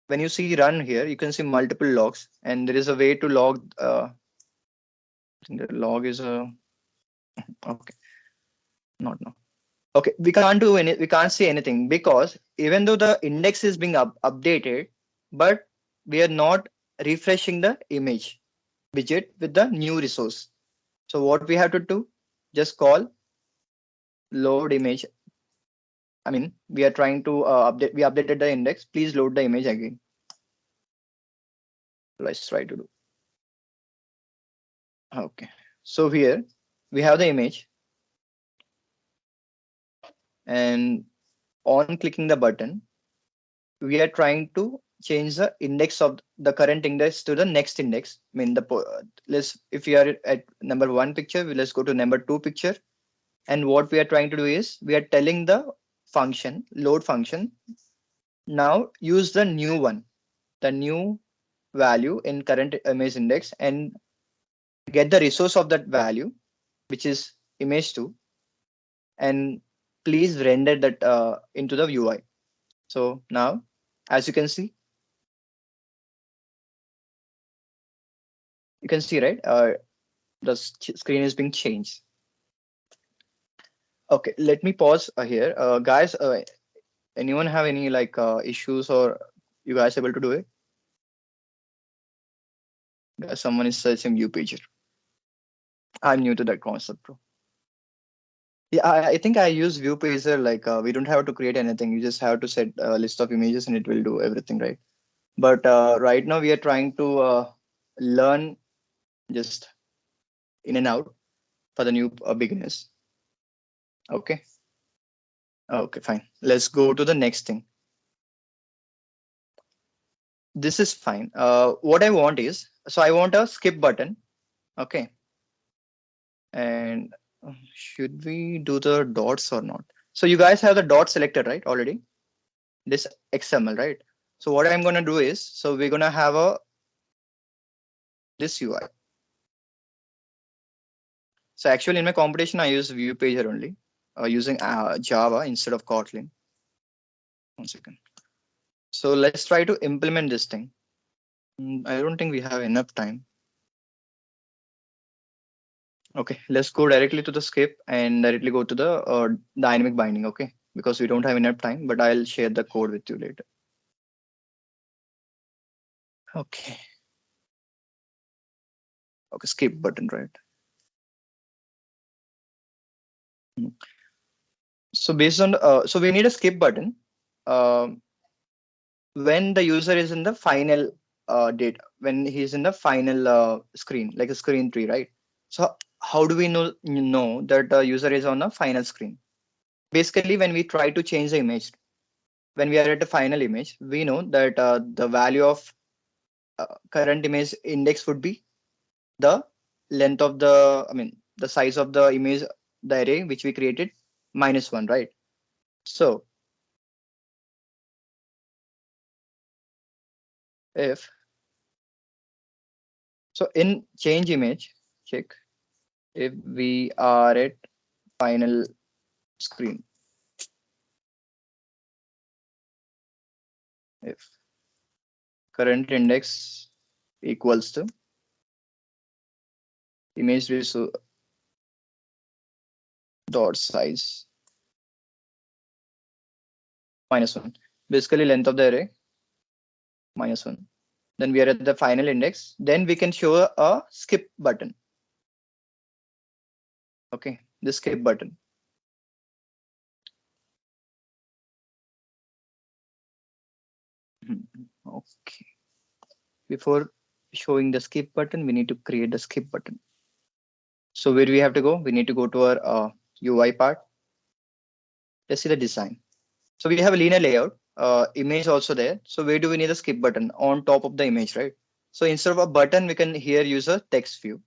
when you see run here, you can see multiple logs, and there is a way to log. I think the log is a okay, not now. Okay, we can't do any. We can't see anything because even though the index is being updated, but we are not refreshing the image widget with the new resource. So what we have to do, just call load image. I mean, we are trying to update. We updated the index. Please load the image again. Let's try to do. Okay. So here we have the image, and on clicking the button, we are trying to change the index of the current index to the next index. I mean, let's if we are at number 1 picture, let's go to number 2 picture. And what we are trying to do is we are telling the function load function now use the new one, the new value in current image index, and get the resource of that value, which is image 2, and please render that into the UI. So now, as you can see, you can see, right? The screen is being changed. Okay, let me pause here. Guys, anyone have any like issues, or you guys able to do it? Someone is searching view pager. I'm new to that concept, bro. Yeah, I think I use view pager. Like we don't have to create anything. You just have to set a list of images and it will do everything, right? But right now we are trying to learn just in and out for the new beginners. Okay. Okay, fine. Let's go to the next thing. This is fine. What I want is, so I want a skip button. Okay. And should we do the dots or not? So you guys have the dot selected, right? Already this XML, right? So what I'm going to do is, so we're going to have this UI. So actually in my competition, I use view pager only using Java instead of Kotlin. 1 second. So let's try to implement this thing. I don't think we have enough time. Okay, let's go directly to the skip and directly go to the dynamic binding. Okay, because we don't have enough time, but I'll share the code with you later. Okay. Okay, skip button, right? Mm. So based on so we need a skip button um, when the user is in the final data, when he's in the final screen, like a screen tree, right? So how do we know that the user is on the final screen? Basically, when we try to change the image, when we are at the final image, we know that the value of current image index would be the length of the, I mean, the size of the image, the array which we created -1, right? So if so in change image, check if we are at final screen, if current index equals to image resource dot size -1, basically length of the array -1, then we are at the final index, then we can show a skip button. Okay, the skip button. Okay, before showing the skip button, we need to create the skip button. So where we have to go? We need to go to our UI part. Let's see the design. So we have a linear layout, image also there. So where do we need a skip button? On top of the image, right? So instead of a button, we can here use a text view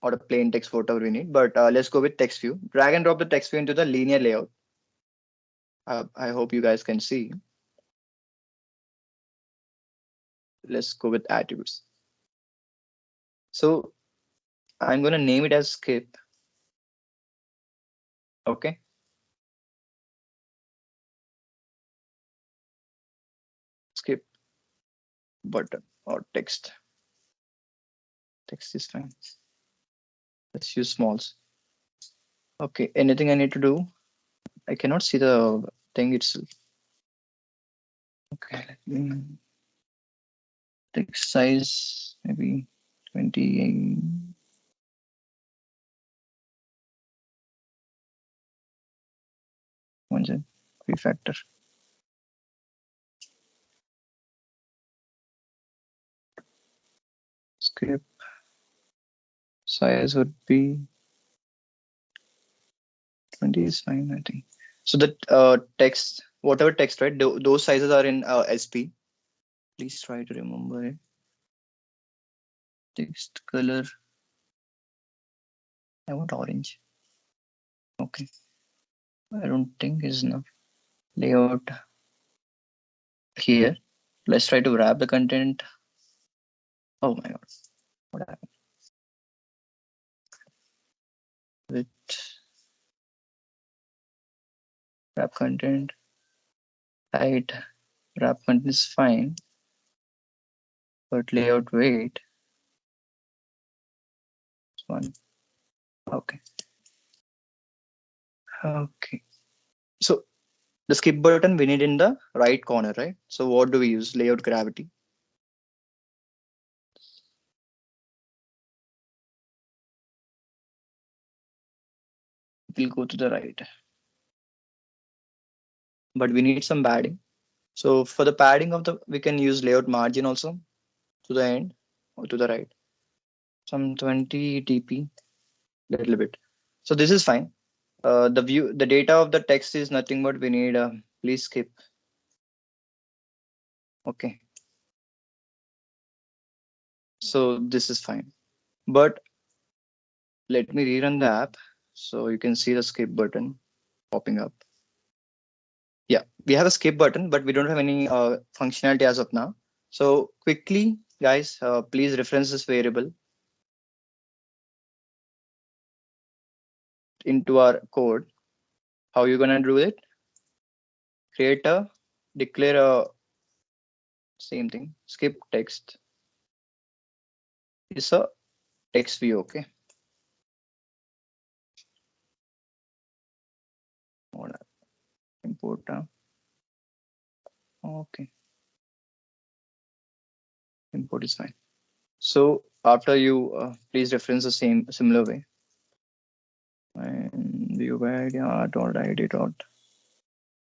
or a plain text, whatever we need. But let's go with text view. Drag and drop the text view into the linear layout. I hope you guys can see. Let's go with attributes. So I'm going to name it as skip. Okay. Skip button or text. Text is fine. Let's use smalls. Okay. Anything I need to do? I cannot see the thing itself. Okay. Let me text size maybe 28. One second. Refactor. Skip size would be 20 is fine, I think. So the text, whatever text, right? Those sizes are in SP. Please try to remember it. Text color. I want orange. Okay. I don't think is enough. Layout here. Let's try to wrap the content. Oh my god. What happened? With wrap content. Height. Wrap content is fine. But layout weight. One. Okay. Okay. So the skip button we need in the right corner, right? So what do we use? Layout gravity. We'll go to the right. But we need some padding. So for the padding of the, we can use layout margin also to the end or to the right. Some 20 dp, little bit. So this is fine. The view, the data of the text is nothing but we need please skip. Okay. So this is fine. But let me rerun the app so you can see the skip button popping up. Yeah, we have a skip button, but we don't have any functionality as of now. So quickly, guys, please reference this variable into our code. How you gonna do it? Create a declare a same thing, skip text. is a text view. Okay. Import. Okay. Import is fine. So after you please reference the same similar way. And view ID dot id dot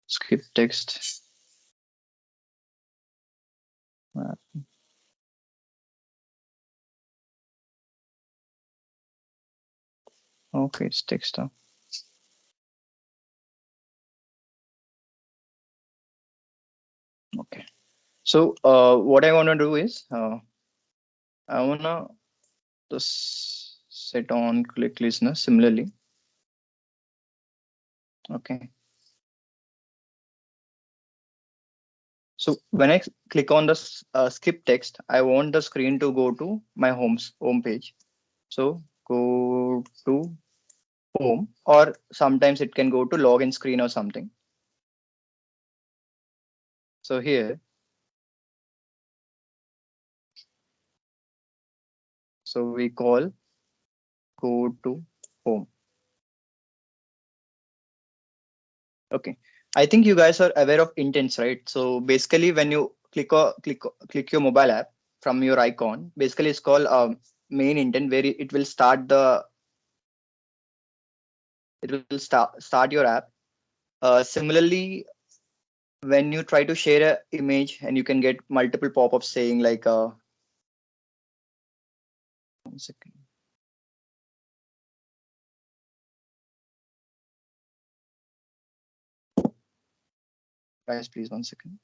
skip text. Okay, it's text. Okay. So what I want to do is I wanna just set on click listener similarly. Okay. So when I click on the skip text, I want the screen to go to my home page. So go to home, or sometimes it can go to login screen or something. So here, so we call go to home. Okay. I think you guys are aware of intents, right? So basically, when you click your mobile app from your icon, basically it's called main intent, where it will start start your app. Similarly, when you try to share a image, and you can get multiple pop-ups saying like 1 second. Guys, please 1 second.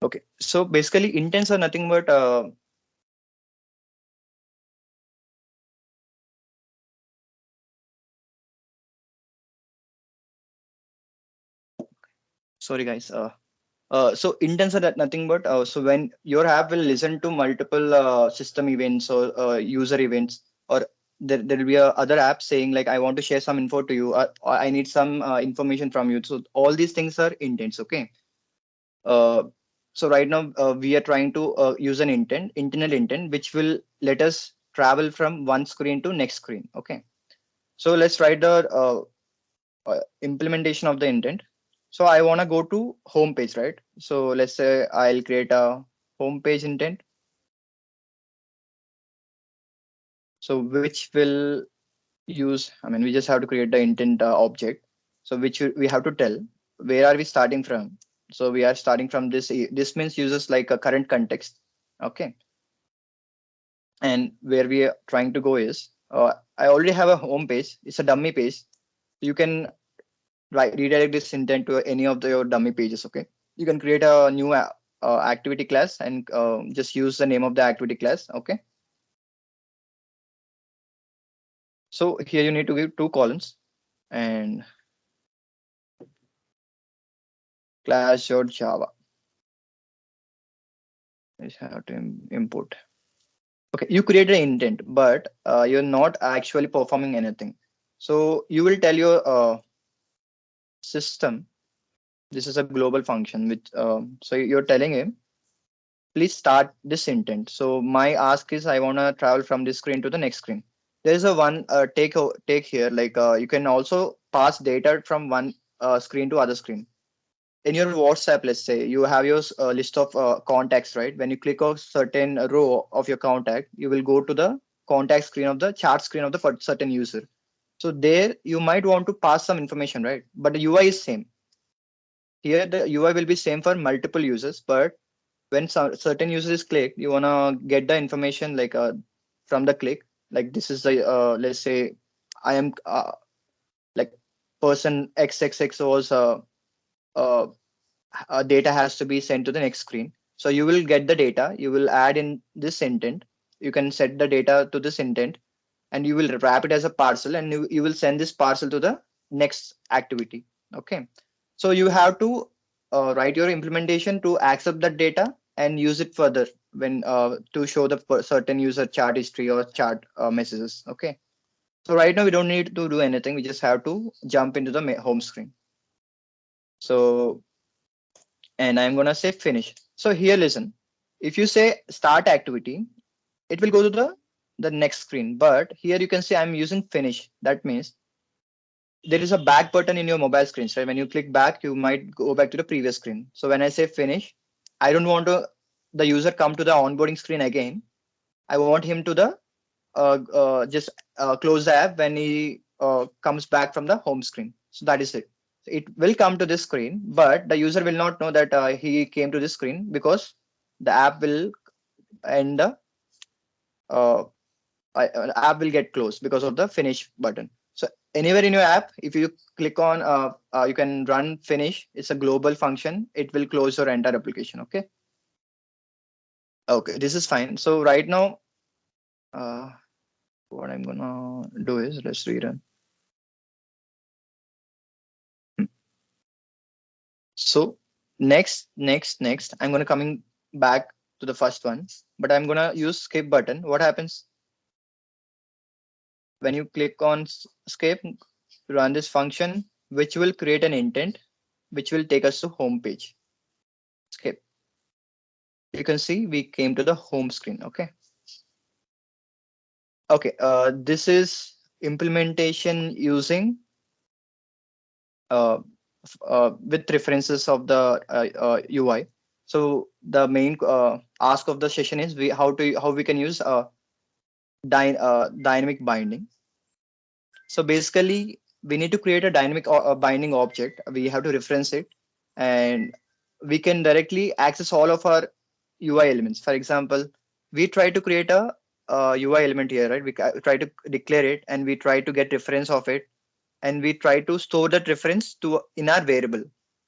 Okay, so basically intents are nothing but sorry guys. So intents are nothing but so when your app will listen to multiple system events or user events, or there will be a other app saying like I want to share some info to you, or I need some information from you. So all these things are intents. Okay. Uh, so right now we are trying to use an internal intent, which will let us travel from one screen to next screen. Okay. So let's write the implementation of the intent. So I want to go to home page, right? So let's say I'll create a home page intent. So which will use, I mean, we just have to create the intent object. So which we have to tell where are we starting from. So we are starting from this. This means uses like a current context. Okay. And where we are trying to go is, I already have a home page. It's a dummy page. You can redirect this intent to any of your dummy pages. Okay, you can create a new activity class and just use the name of the activity class. Okay, so here you need to give 2 columns and class.java. You have to import. Okay, you create an intent, but you're not actually performing anything. So you will tell your system, this is a global function, which so you're telling him, please start this intent. So my ask is I want to travel from this screen to the next screen. There is a one take here, like you can also pass data from one screen to other screen. In your WhatsApp, let's say you have your list of contacts, right? When you click a certain row of your contact, you will go to the contact screen of the chat screen of the certain user. So there you might want to pass some information, right? But the UI is same. Here the UI will be same for multiple users, but when certain users click, you wanna get the information like from the click. Like this is the let's say I am like person XXX was uh, data has to be sent to the next screen. So you will get the data. You will add in this intent. You can set the data to this intent, and you will wrap it as a parcel, and you will send this parcel to the next activity. Okay. So you have to write your implementation to accept that data and use it further when to show the certain user chat history or chat messages. Okay. So right now we don't need to do anything. We just have to jump into the home screen. So and I'm gonna say finish. So here, listen. If you say start activity, it will go to the next screen. But here you can see I'm using finish. That means there is a back button in your mobile screens, right? When you click back, you might go back to the previous screen. So when I say finish, I don't want the user come to the onboarding screen again. I want him to the just close the app when he comes back from the home screen. So that is it. It will come to this screen, but the user will not know that he came to this screen because the app will end the uh, app will get closed because of the finish button. So anywhere in your app, if you click on you can run finish. It's a global function. It will close your entire application. Okay. Okay, this is fine. So right now, uh, what I'm gonna do is let's rerun. So next, I'm gonna coming back to the first one, but I'm gonna use skip button. What happens when you click on skip? Run this function, which will create an intent, which will take us to home page. Skip. You can see we came to the home screen. Okay. Okay. This is implementation using uh, with references of the UI. So the main ask of the session is we how we can use dynamic binding. So basically, we need to create a dynamic binding object. We have to reference it, and we can directly access all of our UI elements. For example, we try to create a UI element here, right? Try to declare it, and we try to get reference of it, and we try to store that reference to in our variable.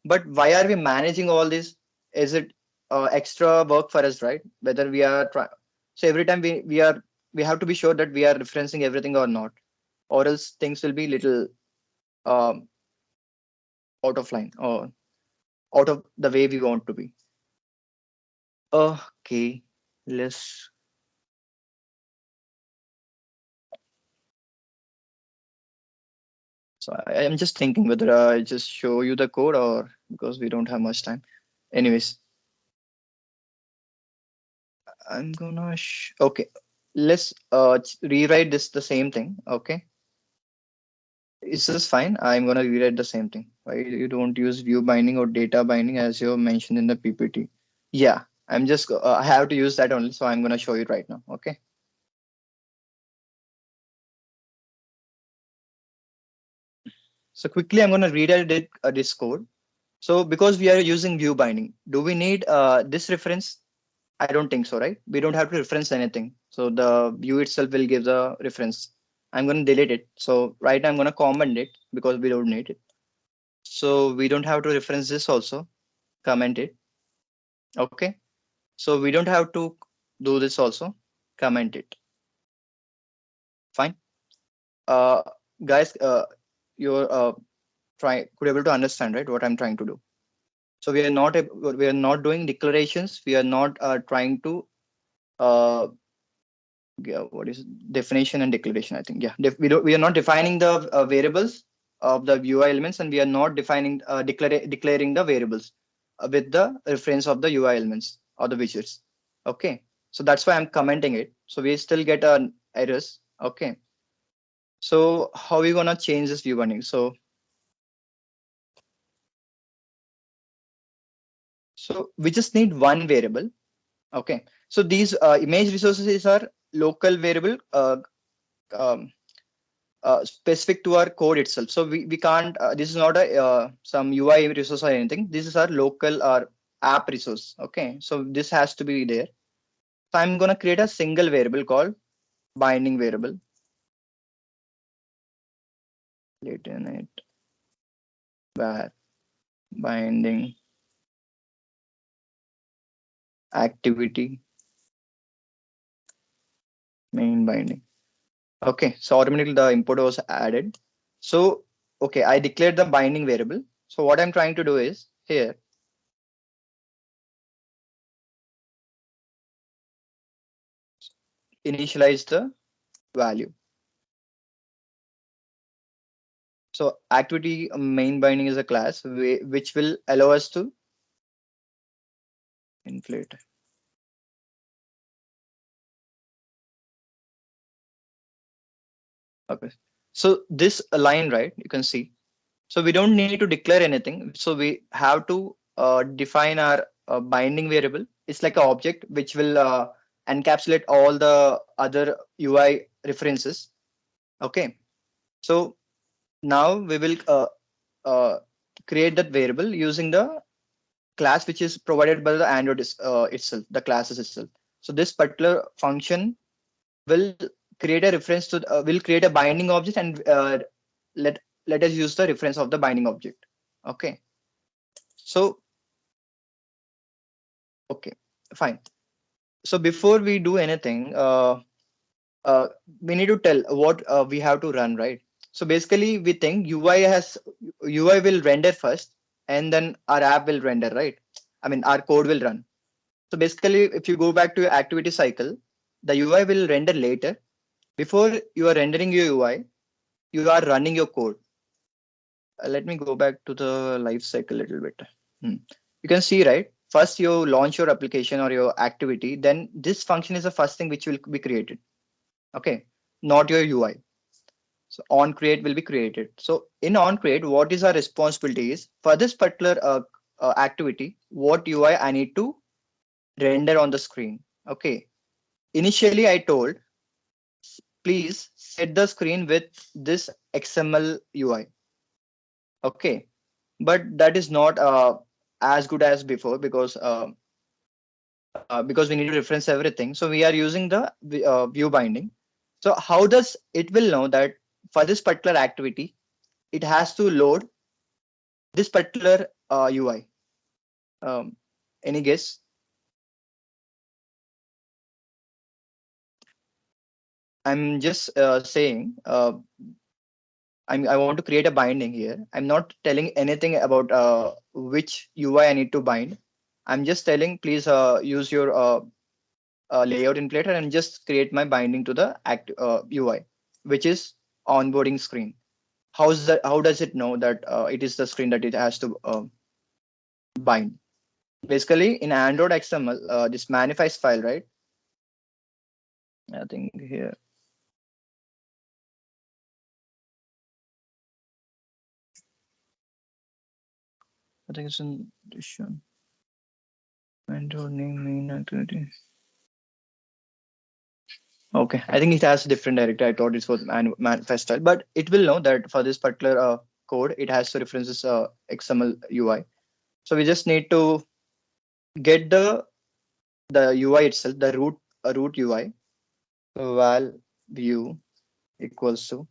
But why are we managing all this? Is it extra work for us, right? Whether we are trying, so every time we have to be sure that we are referencing everything or not, or else things will be little um, out of line or out of the way we want to be. Okay, let's. So I'm just thinking whether I just show you the code or because we don't have much time. Anyways, I'm gonna. Okay, let's rewrite this the same thing. Okay, is this fine? I'm gonna rewrite the same thing. Why you don't use view binding or data binding as you mentioned in the PPT? Yeah, I'm just I have to use that only, so I'm gonna show you right now. Okay. So quickly, I'm gonna read this code. So because we are using view binding, do we need this reference? I don't think so, right? We don't have to reference anything. So the view itself will give the reference. I'm going to delete it. So right now I'm going to comment it because we don't need it. So we don't have to reference this also. Comment it. Okay. So we don't have to do this also. Comment it. Fine. Uh, guys, you're could able to understand, right? What I'm trying to do. So we are not doing declarations. We are not trying to uh, yeah, what is definition and declaration? I think yeah, we are not defining the variables of the UI elements, and we are not defining declaring the variables with the reference of the UI elements or the widgets. Okay, so that's why I'm commenting it. So we still get an errors. Okay, so how are we gonna change this view binding? So we just need one variable. Okay, so these image resources are local variable. Um, Specific to our code itself. So we can't, this is not a some UI resource or anything. This is our local or app resource. Okay. So this has to be there. So I'm going to create a single variable called binding variable. Latent it var binding activity main binding. Okay. So automatically the import was added. So, okay, I declared the binding variable. So what I'm trying to do is here, initialize the value. So activity main binding is a class which will allow us to inflate. Okay. So this line, right, you can see. So we don't need to declare anything. So we have to define our binding variable. It's like an object which will encapsulate all the other UI references. Okay. So now we will uh, create that variable using the class which is provided by the Android itself, the classes itself. So this particular function will create a reference to will create a binding object and let let us use the reference of the binding object. Okay. So okay, fine. So before we do anything, uh, we need to tell what we have to run, right? So basically, we think UI will render first, and then our app will render, right? I mean, our code will run. So basically, if you go back to your activity cycle, the UI will render later. Before you are rendering your UI, you are running your code. Let me go back to the life cycle a little bit. Hmm. You can see, right? First, you launch your application or your activity. Then this function is the first thing which will be created. Okay, not your UI. So on create will be created. So in on create, what is our responsibility is for this particular activity, what UI I need to render on the screen. Okay. Initially, I told please set the screen with this XML UI. Okay, but that is not as good as before because we need to reference everything. So we are using the view binding. So how does it will know that for this particular activity, it has to load this particular UI? Um, any guess? I'm just saying. I want to create a binding here. I'm not telling anything about which UI I need to bind. I'm just telling please use your layout inflator and just create my binding to the UI, which is onboarding screen. How's that? How does it know that it is the screen that it has to bind? Basically, in Android XML, this manifest file, right? I think here. I think it's in this one. Android name main activity. Okay, I think it has a different directory. I thought it was manifest file, but it will know that for this particular code, it has to reference this XML UI. So we just need to get the UI itself, the root UI. So val view equals to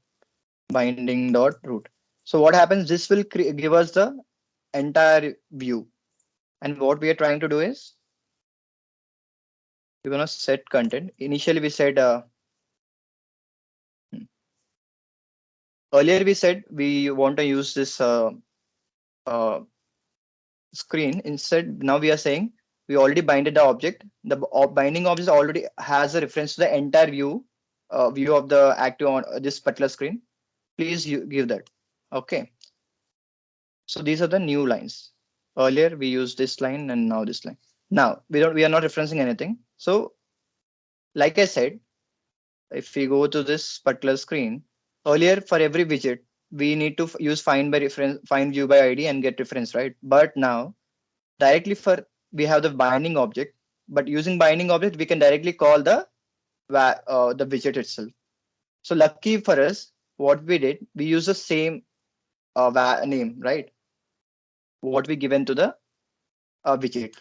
binding dot root. So what happens? This will give us the entire view. And what we are trying to do is we're gonna set content. Initially, we said earlier we said we want to use this uh, screen. Instead, now we are saying we already binded the object. The binding object already has a reference to the entire view of the active on this particular screen. Please give that. Okay. So these are the new lines. Earlier we used this line and now this line. Now we are not referencing anything. So like I said, if we go to this particular screen, earlier for every widget we need to use find by reference, find view by ID and get reference, right? But now directly for we have the binding object, but using binding object we can directly call the widget itself. So lucky for us, what we did, we use the same name, right? What we given to the widget.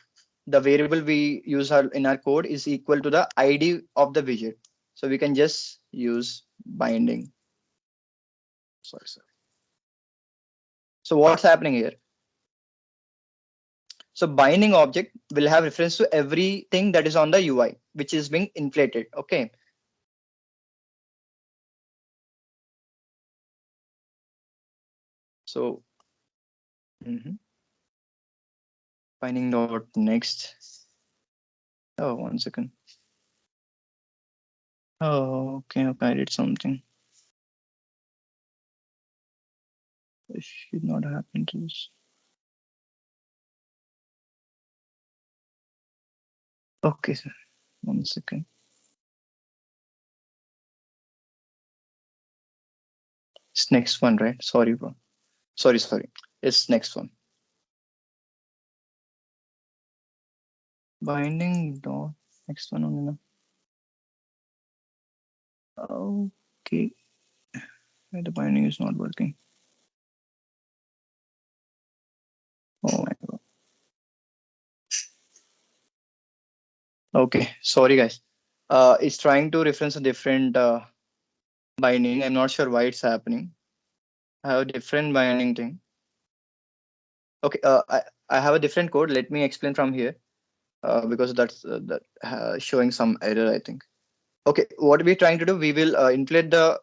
The variable we use in our code is equal to the ID of the widget. So we can just use binding. Sorry. So what's happening here? So binding object will have reference to everything that is on the UI, which is being inflated. Okay. So binding dot next. Oh, 1 second. Oh, okay. Okay, I did something. This should not happen to this. Okay, sir. 1 second. It's next one, right? Sorry, bro. Sorry. It's next one. Binding dot. Next one only. No? Okay. The binding is not working. Oh my god. Okay. Sorry, guys. It's trying to reference a different binding. I'm not sure why it's happening. I have a different binding thing. Okay. I have a different code. Let me explain from here. Because that's that showing some error, I think. Okay. What we're trying to do, we will inflate the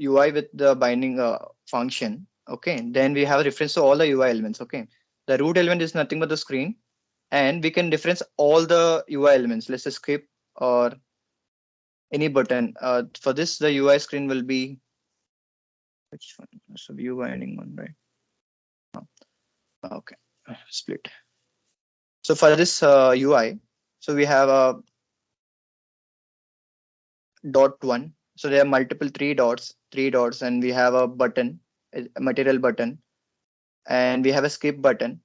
UI with the binding function. Okay, then we have a reference to all the UI elements. Okay, the root element is nothing but the screen, and we can reference all the UI elements. Let's say skip or any button. For this, the UI screen will be which one? So view binding one, right? Oh, okay, split. So for this UI, so we have a dot one. So there are multiple three dots, and we have a button, a material button, and we have a skip button,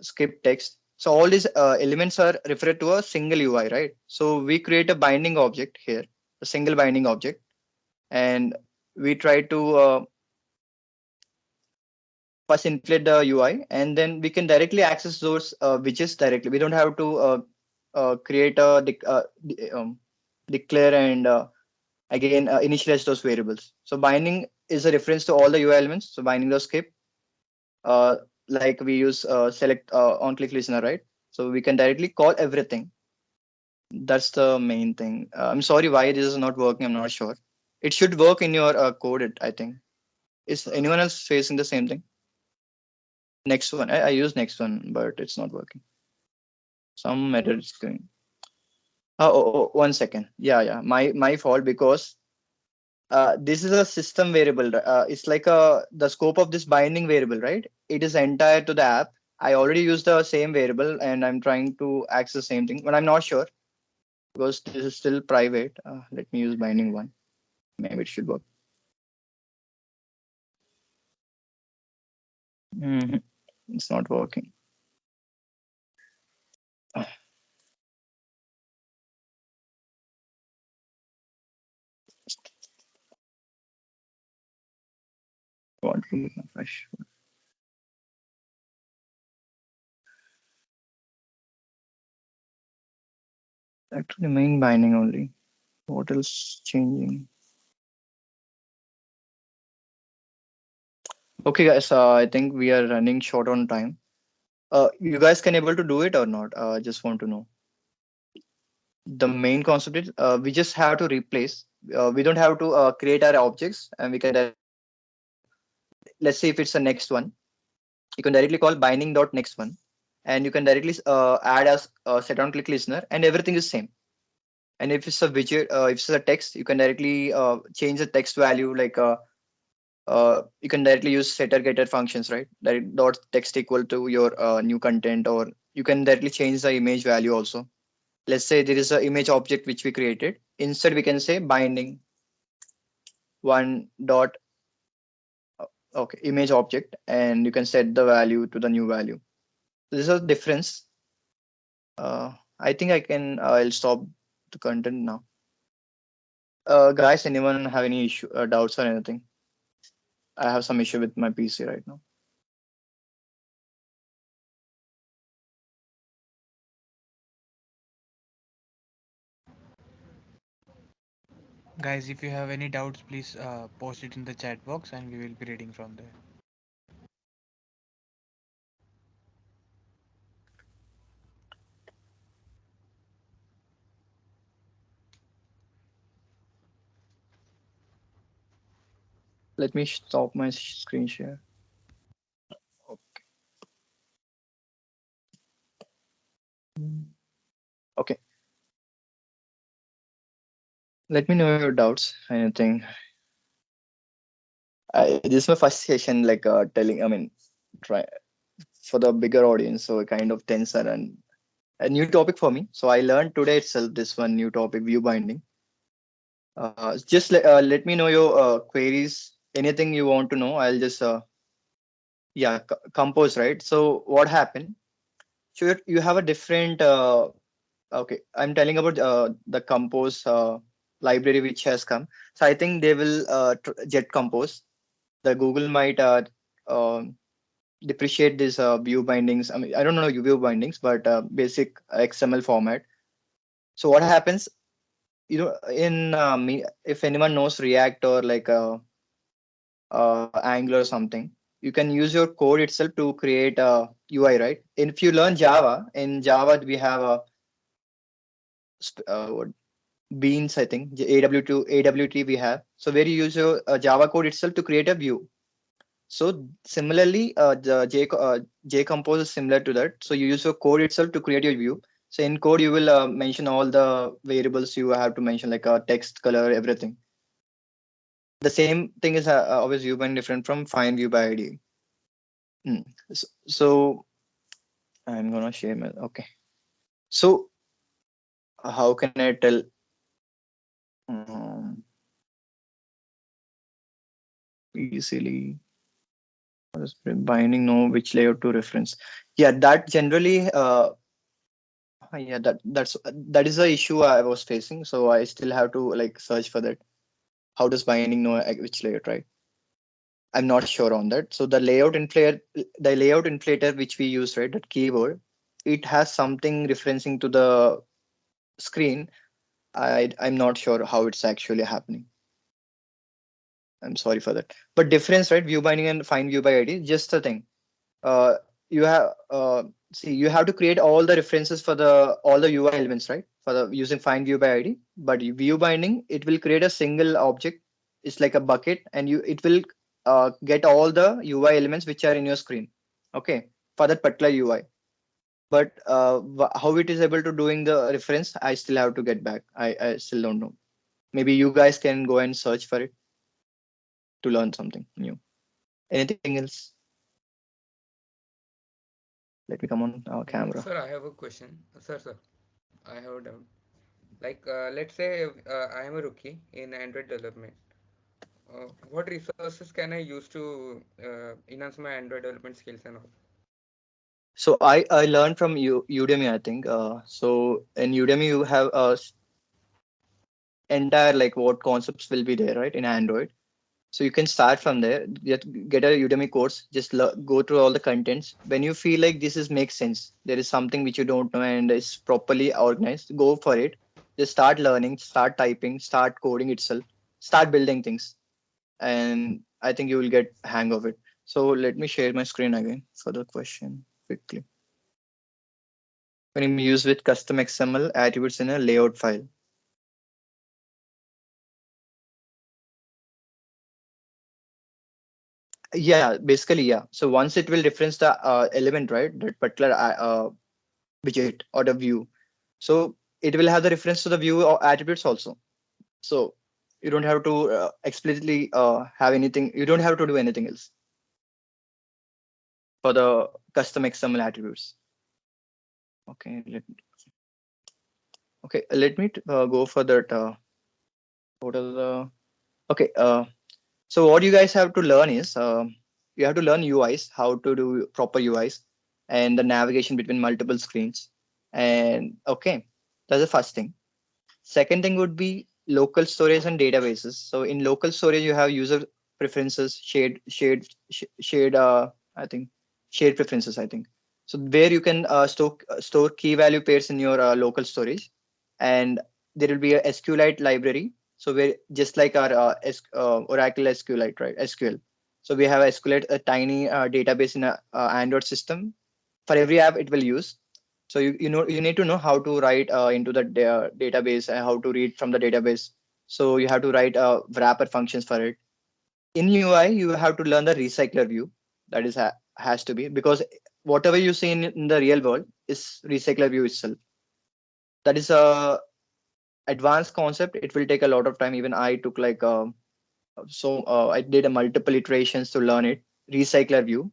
skip text. So all these elements are referred to a single UI, right? So we create a binding object here, a single binding object, and we try to first inflate the UI, and then we can directly access those widgets directly. We don't have to create a declare and again initialize those variables. So binding is a reference to all the UI elements. So binding the skip, uh, like we use select on click listener, right? So we can directly call everything. That's the main thing. I'm sorry why this is not working. I'm not sure. It should work in your code. I think. Is anyone else facing the same thing? Next one. I use next one, but it's not working. Some error is going. 1 second. Yeah. My fault because this is a system variable. It's like the scope of this binding variable, right? It is entire to the app. I already used the same variable and I'm trying to access the same thing, but I'm not sure because this is still private. Let me use binding one. Maybe it should work. Mhm. It's not working. What to make my fresh? Actually, main binding only. What else changing? Okay, guys. I think we are running short on time. You guys can able to do it or not? Just want to know. The main concept is we just have to replace. We don't have to create our objects, and we can let's say if it's the next one, you can directly call binding dot next one, and you can directly add as set on click listener, and everything is same. And if it's a widget, if it's a text, you can directly change the text value. Like you can directly use setter getter functions, right? That dot text equal to your new content, or you can directly change the image value also. Let's say there is an image object which we created. Instead, we can say binding one dot okay image object, and you can set the value to the new value. This is a difference. I think I can. I'll stop the content now. Guys, anyone have any issue, doubts or anything? I have some issue with my PC right now. Guys, if you have any doubts, please post it in the chat box and we will be reading from there. Let me stop my screen share. Okay. Let me know your doubts. Anything. This is my first session, like telling. I mean, try for the bigger audience, so kind of tense and a new topic for me. So I learned today itself this one new topic, view binding. Just let me know your queries. Anything you want to know, I'll just yeah, compose, right? So what happened? So you have a different okay. I'm telling about the compose library which has come. So I think they will jet compose. The Google might depreciate this view bindings. I mean, I don't know view bindings, but basic XML format. So what happens? In me, if anyone knows React or like Angular or something, you can use your code itself to create a UI, right? And if you learn Java, in Java we have a what, beans, I think AW2 AWT we have. So where you use your Java code itself to create a view. So similarly, the J compose is similar to that. So you use your code itself to create your view. So in code, you will mention all the variables you have to mention, like text, color, everything. The same thing is always view by different from find view by ID. Hmm. So I'm gonna share my okay. So how can I tell? Um, Easily binding know which layout to reference. Yeah, that generally yeah, that is the issue I was facing. So I still have to like search for that. How does binding know which layout, right? I'm not sure on that. So the layout inflator which we use, right, that keyboard, it has something referencing to the screen. I'm not sure how it's actually happening. I'm sorry for that. But difference, right? View binding and find view by ID, just a thing. Uh, you have see you have to create all the references for the all the UI elements, right? For the using find view by ID. But view binding, it will create a single object. It's like a bucket, and it will get all the UI elements which are in your screen. Okay, for that particular UI. But how it is able to doing the reference, I still have to get back. I still don't know. Maybe you guys can go and search for it to learn something new. Anything else? Let me come on our camera. Sir, I have a question. Sir, I have a doubt. Like, let's say I am a rookie in Android development. What resources can I use to enhance my Android development skills and all? So I learned from Udemy, I think. So in Udemy you have entire like what concepts will be there, right, in Android. So you can start from there. Get a Udemy course. Just go through all the contents. When you feel like this is makes sense, there is something which you don't know and is properly organized. Go for it. Just start learning. Start typing. Start coding itself. Start building things, and I think you will get hang of it. So let me share my screen again for the question quickly. When you use with custom XML attributes in a layout file. Yeah, basically, yeah. So once it will reference the element, right, that particular widget or the view. So it will have the reference to the view or attributes also. So you don't have to explicitly have anything. You don't have to do anything else for the custom XML attributes. Okay, let me go for that. What are the okay? So what you guys have to learn is you have to learn UIs, how to do proper UIs, and the navigation between multiple screens. And okay, that's the first thing. Second thing would be local storage and databases. So in local storage, you have user preferences, shared. I think shared preferences. I think so where you can store key value pairs in your local storage, and there will be a SQLite library. So where just like our Oracle SQLite, right? SQL. So we have SQLite, a tiny database in a Android system. For every app, it will use. So you need to know how to write into the database and how to read from the database. So you have to write wrapper functions for it. In UI, you have to learn the recycler view. That is has to be because whatever you see in the real world is recycler view itself. That is a advanced concept. It will take a lot of time. Even I took like I did a multiple iterations to learn it. Recycler view.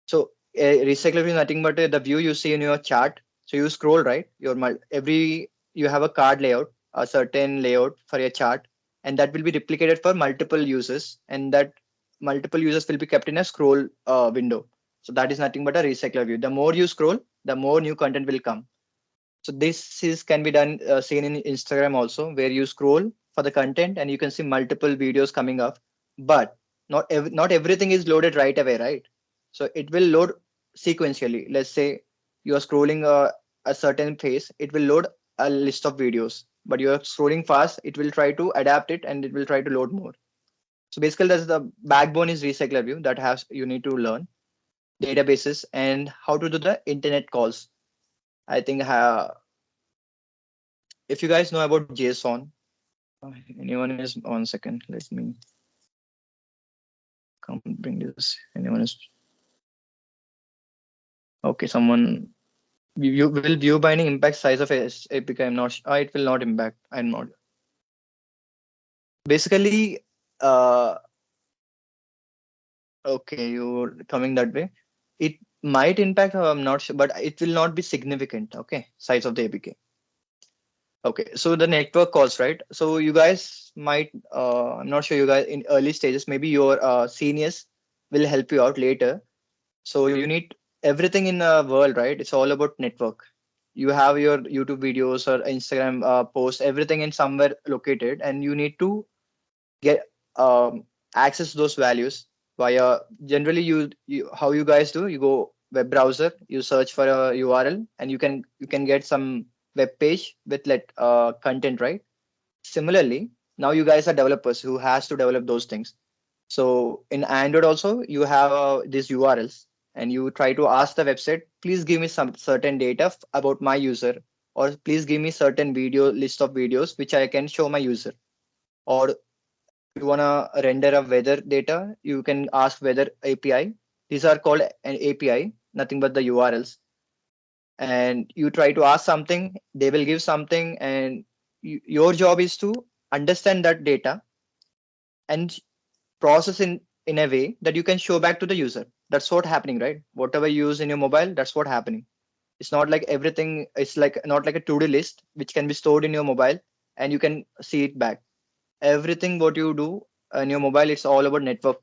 So recycler view is nothing but the view you see in your chart. So you scroll, right? You have a card layout, a certain layout for your chart, and that will be replicated for multiple users, and that multiple users will be kept in a scroll window. So that is nothing but a recycler view. The more you scroll, the more new content will come. So this is can be done seen in Instagram also, where you scroll for the content and you can see multiple videos coming up, but not everything is loaded right away, right? So it will load sequentially. Let's say you are scrolling a certain phase, it will load a list of videos, but you are scrolling fast, it will try to adapt it and it will try to load more. So basically, that's the backbone is recycler view that has you need to learn databases and how to do the internet calls. I think if you guys know about JSON, anyone is 1 second. Let me come bring this. Anyone is okay. Someone will view binding impact size of APK. I'm not. It will not impact. I'm not. Basically, uh, okay, you're coming that way. It might impact. I'm not sure, but it will not be significant. Okay, size of the APK. Okay, so the network calls, right? So you guys might, I'm not sure you guys in early stages, maybe your seniors will help you out later. So you need everything in the world, right? It's all about network. You have your YouTube videos or Instagram posts, everything in somewhere located, and you need to get access those values via generally you how you guys do you go web browser, you search for a URL and you can get some web page with content, right? Similarly, now you guys are developers who has to develop those things. So in Android also you have these URLs and you try to ask the website, please give me some certain data about my user, or please give me certain video list of videos which I can show my user. Or you want to render a weather data, you can ask weather API. These are called an API, nothing but the URLs. And you try to ask something, they will give something, and your job is to understand that data and process in a way that you can show back to the user. That's what happening, right? Whatever you use in your mobile, that's what happening. It's not like everything. It's like not like a to-do list which can be stored in your mobile and you can see it back. Everything what you do on your mobile, it's all about network.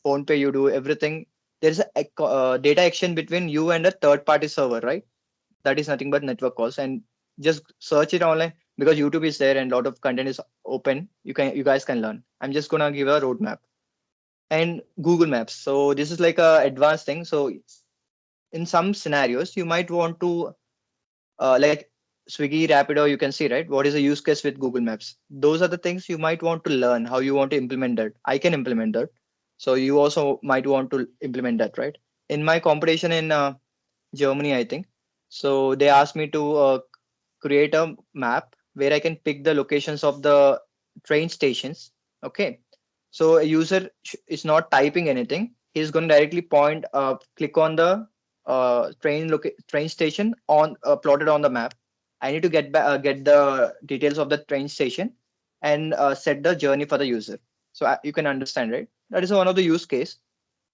Phone pay, you do everything. There's a data action between you and a third party server, right? That is nothing but network calls. And just search it online because YouTube is there and a lot of content is open. You guys can learn. I'm just gonna give a roadmap and Google Maps. So this is like a advanced thing. So in some scenarios, you might want to like Swiggy, Rapido, you can see, right? What is the use case with Google Maps? Those are the things you might want to learn how you want to implement that. I can implement that. So you also might want to implement that, right? In my competition in Germany, I think. So they asked me to create a map where I can pick the locations of the train stations. Okay. So a user is not typing anything. He's going to directly click on the train station on plotted on the map. I need to get the details of the train station and set the journey for the user. So you can understand, right? That is one of the use case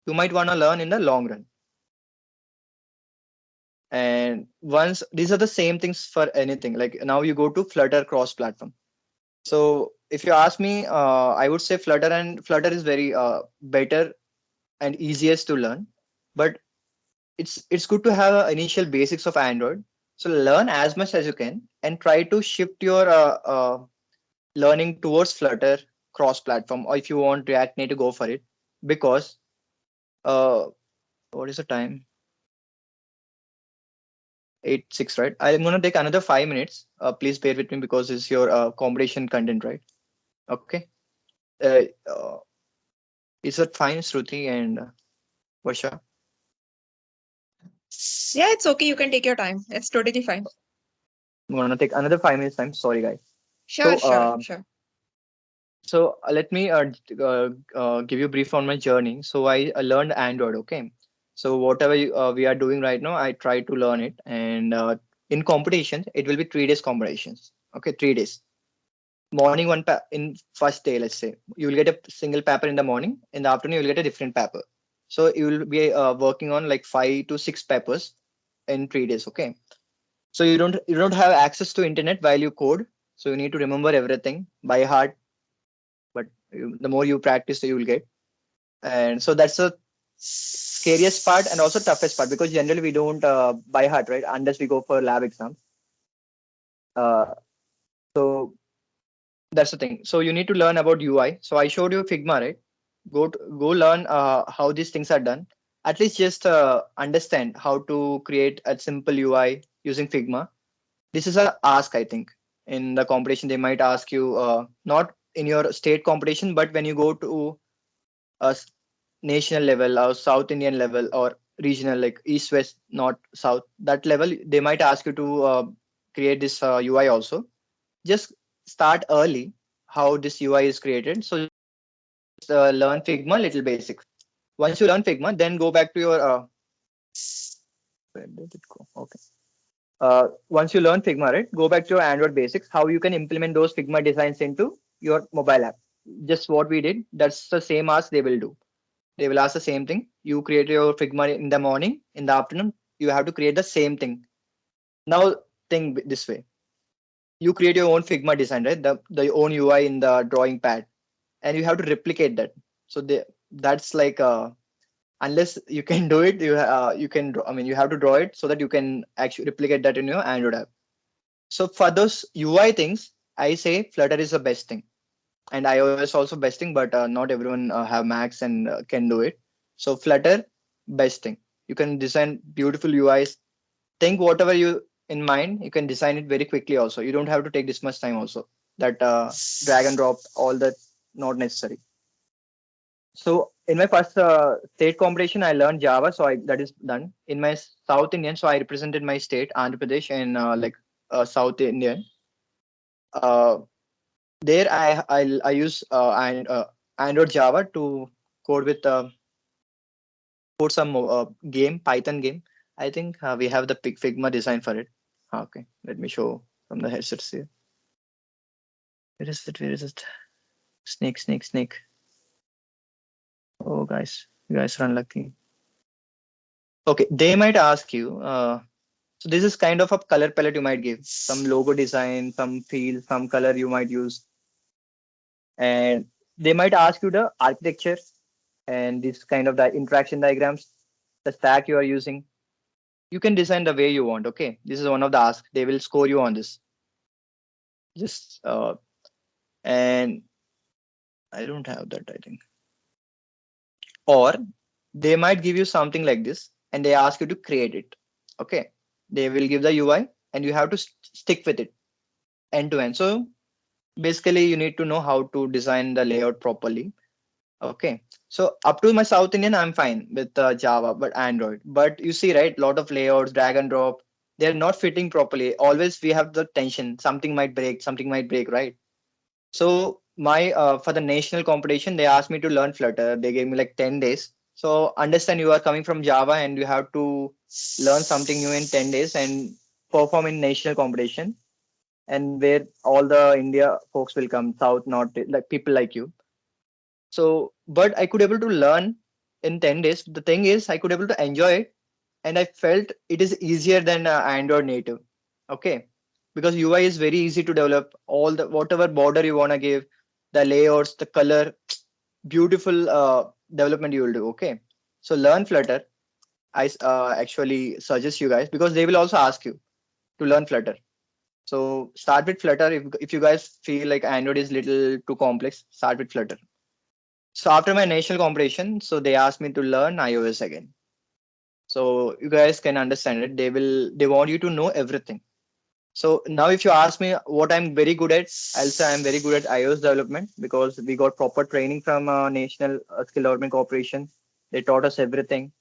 you might want to learn in the long run. And once these are the same things for anything, like now you go to Flutter cross platform. So if you ask me, I would say Flutter is very better and easiest to learn, but it's good to have initial basics of Android. So learn as much as you can and try to shift your learning towards Flutter cross platform, or if you want React Native, go for it. Because uh, what is the time? 8:06, right? I'm gonna take another 5 minutes. Please bear with me because it's your competition content, right? Okay. Uh, uh, is it fine, Shruti and Varsha? Yeah, it's okay. You can take your time. It's totally fine. I'm gonna take another 5 minutes time. Sorry, guys. Sure, So, sure, sure. let me give you a brief on my journey. So I learned Android. Okay. So whatever we are doing right now, I try to learn it. And in competitions, it will be 3 days competitions. Okay, 3 days. Morning in first day, let's say you will get a single paper in the morning. In the afternoon, you will get a different paper. So you will be working on like 5 to 6 papers in 3 days. Okay. So you don't have access to internet while you code. So you need to remember everything by heart. But the more you practice, you will get. And so that's the scariest part and also toughest part, because generally we don't by heart, right? Unless we go for lab exams. Uh, so that's the thing. So you need to learn about UI. So I showed you Figma, right? Go learn how these things are done. At least just understand how to create a simple UI using Figma. This is a ask, I think. In the competition, they might ask you, not in your state competition, but when you go to a national level or South Indian level or regional, like East, West, North, South, that level, they might ask you to create this UI also. Just start early how this UI is created. So just learn Figma, little basics. Once you learn Figma, then go back to your where did it go? Okay. Once you learn Figma, right, go back to your Android basics, how you can implement those Figma designs into your mobile app. Just what we did, that's the same as they will do. They will ask the same thing. You create your Figma in the morning, in the afternoon, you have to create the same thing. Now think this way. You create your own Figma design, right? The own UI in the drawing pad, and you have to replicate that. So that's like unless you can do it, you can I mean you have to draw it so that you can actually replicate that in your Android app. So for those UI things, I say Flutter is the best thing, and iOS also best thing, but not everyone have Macs and can do it. So Flutter, best thing. You can design beautiful UIs. Think whatever you in mind, you can design it very quickly. Also, you don't have to take this much time. Also, that drag and drop, all that not necessary. So in my first state competition, I learned Java, so that is done. In my South Indian, so I represented my state, Andhra Pradesh, and South Indian. Uh, there I use Android Java to code with code some game, Python game. I think we have the Figma design for it. Okay, let me show from the headsets here. Where is it? Where is it? Snake, snake, snake. Oh, guys, you guys are unlucky. Okay, they might ask you. So this is kind of a color palette you might give. Some logo design, some feel, some color you might use, and they might ask you the architecture and this kind of the interaction diagrams, the stack you are using. You can design the way you want. Okay, this is one of the asks. They will score you on this. Just and I don't have that, I think. Or they might give you something like this, and they ask you to create it. Okay, they will give the UI, and you have to stick with it end to end. So basically, you need to know how to design the layout properly. Okay, so up to my South Indian, I'm fine with Java, but Android. But you see, right, lot of layouts, drag and drop, they're not fitting properly. Always we have the tension, something might break, right? So my for the national competition, they asked me to learn Flutter. They gave me like 10 days. So understand you are coming from Java and you have to learn something new in 10 days and perform in national competition, and where all the India folks will come, South, North, like people like you. So, but I could able to learn in 10 days. The thing is, I could able to enjoy it, and I felt it is easier than Android native. Okay, because UI is very easy to develop. All the whatever border you wanna give, the layouts, the color, beautiful development you will do. Okay, so learn Flutter. I actually suggest you guys, because they will also ask you to learn Flutter. So start with Flutter. If you guys feel like Android is little too complex, start with Flutter. So after my national competition, so they asked me to learn iOS again. So you guys can understand it. They want you to know everything. So now if you ask me what I'm very good at, I'll say I'm very good at iOS development, because we got proper training from National Skill Development Corporation. They taught us everything.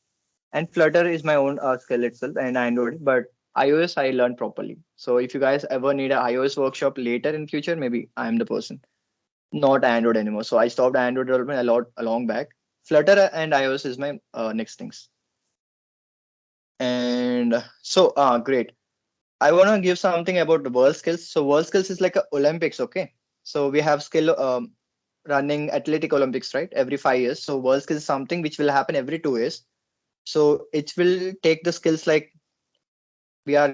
And Flutter is my own skill itself, and Android, but iOS I learned properly. So if you guys ever need an iOS workshop later in future, maybe I'm the person. Not Android anymore. So I stopped Android development a lot a long back. Flutter and iOS is my next things. And so great. I want to give something about the world skills. So world skills is like a Olympics, okay? So we have skill running athletic Olympics, right? Every 5 years. So world skills is something which will happen every 2 years. So it will take the skills like we are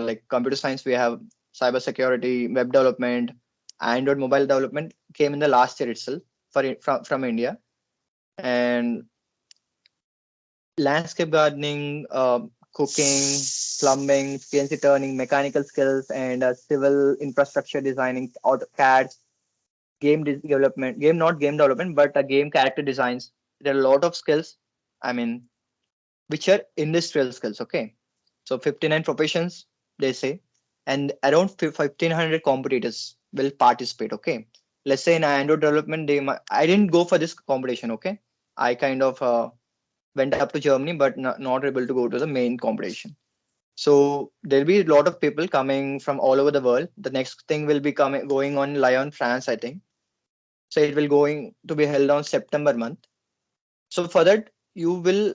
like computer science. We have cyber security, web development, Android mobile development came in the last year itself from India, and landscape gardening, cooking, plumbing, CNC turning, mechanical skills, and civil infrastructure designing, AutoCAD, development, game not game development, but game character designs. There are a lot of skills. I mean, which are industrial skills. Okay, so 59 professions they say, and around 1500 competitors will participate. Okay, let's say in Android development, I didn't go for this competition. Okay, I kind of went up to Germany, but not able to go to the main competition. So there'll be a lot of people coming from all over the world. The next thing will be coming going on Lyon, France, I think. So it will going to be held on September month. So for that, you will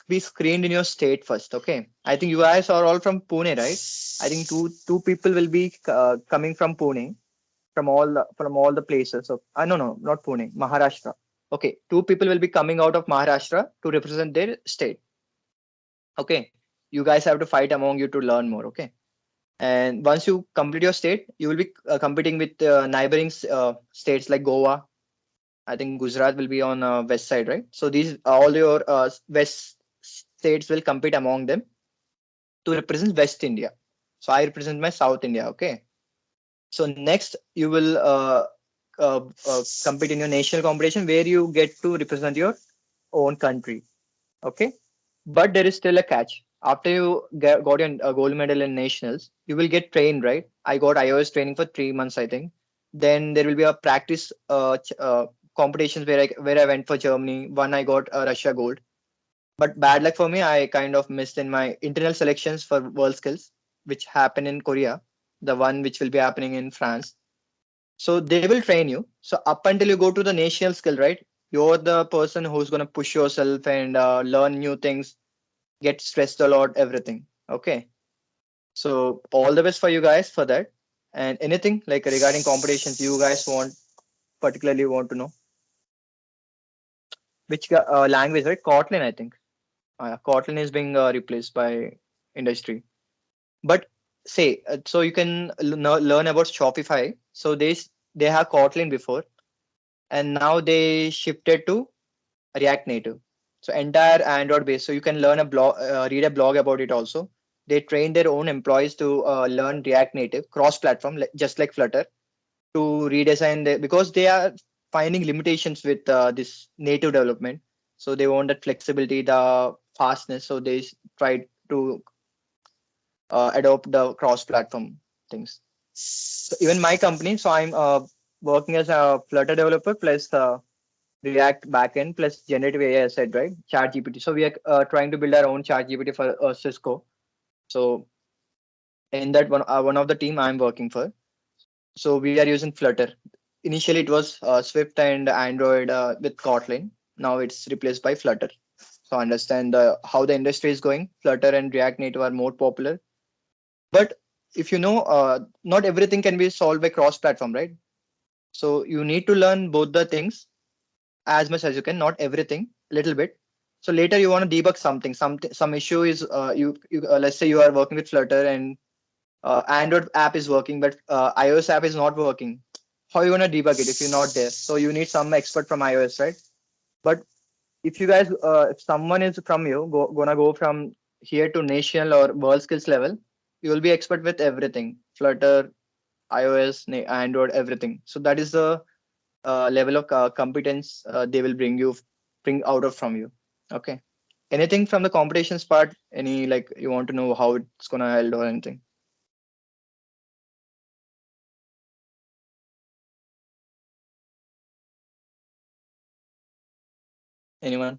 be screened in your state first. Okay. I think you guys are all from Pune, right? I think two people will be coming from Pune, from all the places. So no, not Pune, Maharashtra. Okay, two people will be coming out of Maharashtra to represent their state. Okay, you guys have to fight among you to learn more. Okay, and once you complete your state, you will be competing with neighboring states like Goa. I think Gujarat will be on west side, right? So these all your west states will compete among them to represent West India. So I represent my South India. Okay. So next you will compete in your national competition where you get to represent your own country. Okay, but there is still a catch. After you got your gold medal in nationals, you will get trained, right? I got iOS training for 3 months, I think. Then there will be a practice competitions where I went for Germany. One I got Russia gold, but bad luck for me, I kind of missed in my internal selections for World Skills, which happen in Korea, the one which will be happening in France. So they will train you. So up until you go to the national skill, right? You're the person who's gonna push yourself and learn new things, get stressed a lot, everything. Okay. So all the best for you guys for that. And anything like regarding competitions you guys particularly want to know? Which language, right? Kotlin, I think. Kotlin is being replaced by industry. But say, so you can learn about Shopify. So they have Kotlin before, and now they shifted to React Native. So entire Android base. So you can learn a blog, read a blog about it also. They train their own employees to learn React Native cross-platform, just like Flutter, to redesign because they are finding limitations with this native development. So they want that flexibility, the fastness. So they try to adopt the cross-platform things. So even my company, so I'm working as a Flutter developer plus React backend plus generative AI, I said, right? Chat GPT. So we are trying to build our own Chat GPT for Cisco. So in that one of the team I'm working for. So we are using Flutter. Initially, it was Swift and Android with Kotlin. Now it's replaced by Flutter. So understand how the industry is going. Flutter and React Native are more popular. But if you know, not everything can be solved by cross-platform, right? So you need to learn both the things as much as you can, not everything, little bit. So later you want to debug something, some issue is let's say you are working with Flutter and Android app is working, but iOS app is not working. How are you gonna debug it if you're not there? So you need some expert from iOS, right? But if you guys, if someone is from you, gonna go from here to national or world skills level, you will be expert with everything, Flutter, iOS, Android, everything. So that is the level of competence they will bring out of from you. Okay. Anything from the competitions part? Any like you want to know how it's gonna held or anything? Anyone?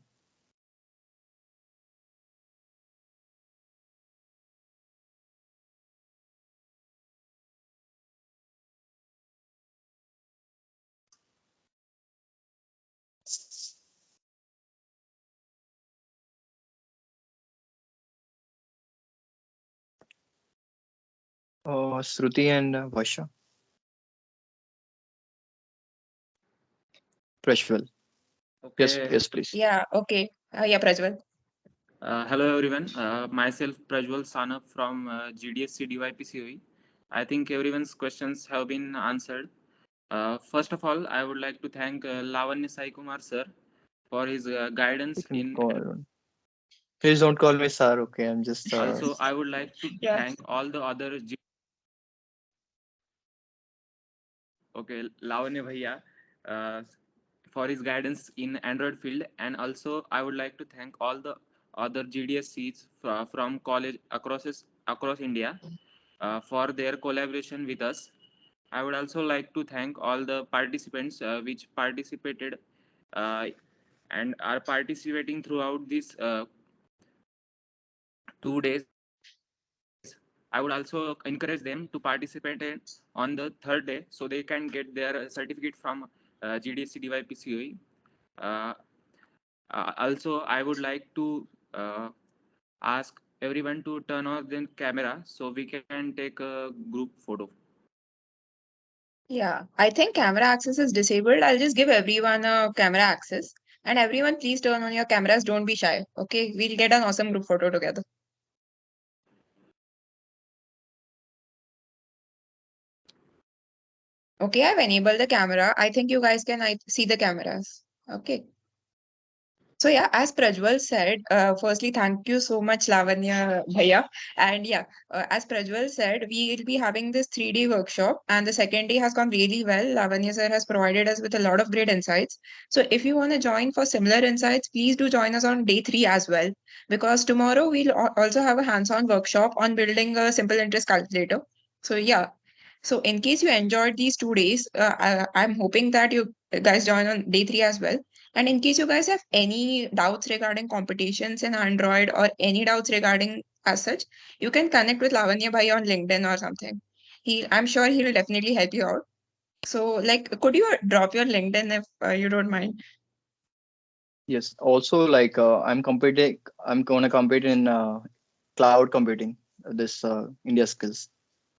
Shruti and Vasha. Prashwal. Yes, Okay. yes, please. Yeah, okay. Yeah, Prajwal. Hello everyone. Myself Prajwal Sanap from GDSC DYPCOE. I think everyone's questions have been answered. First of all, I would like to thank Lavanya Sai Kumar sir for his You guidance can in. call. Please don't call me sir. Okay, I'm just. Also, I would like to Yeah. thank all the other. Okay, Lavanya Bhaiya, uh, for his guidance in Android field, and also I would like to thank all the other GDSCs from college across India for their collaboration with us. I would also like to thank all the participants which participated uh, and are participating throughout these 2 days. I would also encourage them to participate on the third day so they can get their certificate from GDSC DYPCOE. Uh, Also, I would like to ask everyone to turn off their camera so we can take a group photo. Yeah. I think camera access is disabled. I'll just give everyone a camera access. And everyone, please turn on your cameras. Don't be shy. Okay. We'll get an awesome group photo together. Okay. I've enabled the camera. I think you guys can see the cameras. Okay. So yeah, as Prajwal said, firstly, thank you so much, Lavanya Bhaiya. And yeah, as Prajwal said, we will be having this 3-day workshop, and the second day has gone really well. Lavanya sir has provided us with a lot of great insights. So if you want to join for similar insights, please do join us on day 3 as well, because tomorrow we'll also have a hands-on workshop on building a simple interest calculator. So yeah. So in case you enjoyed these 2 days, I'm hoping that you guys join on day 3 as well. And in case you guys have any doubts regarding competitions in Android or any doubts regarding as such, you can connect with Lavanya Bhai on LinkedIn or something. I'm sure he'll definitely help you out. So, like, could you drop your LinkedIn if you don't mind? Yes. Also, like I'm competing. I'm gonna compete in cloud computing. This India skills.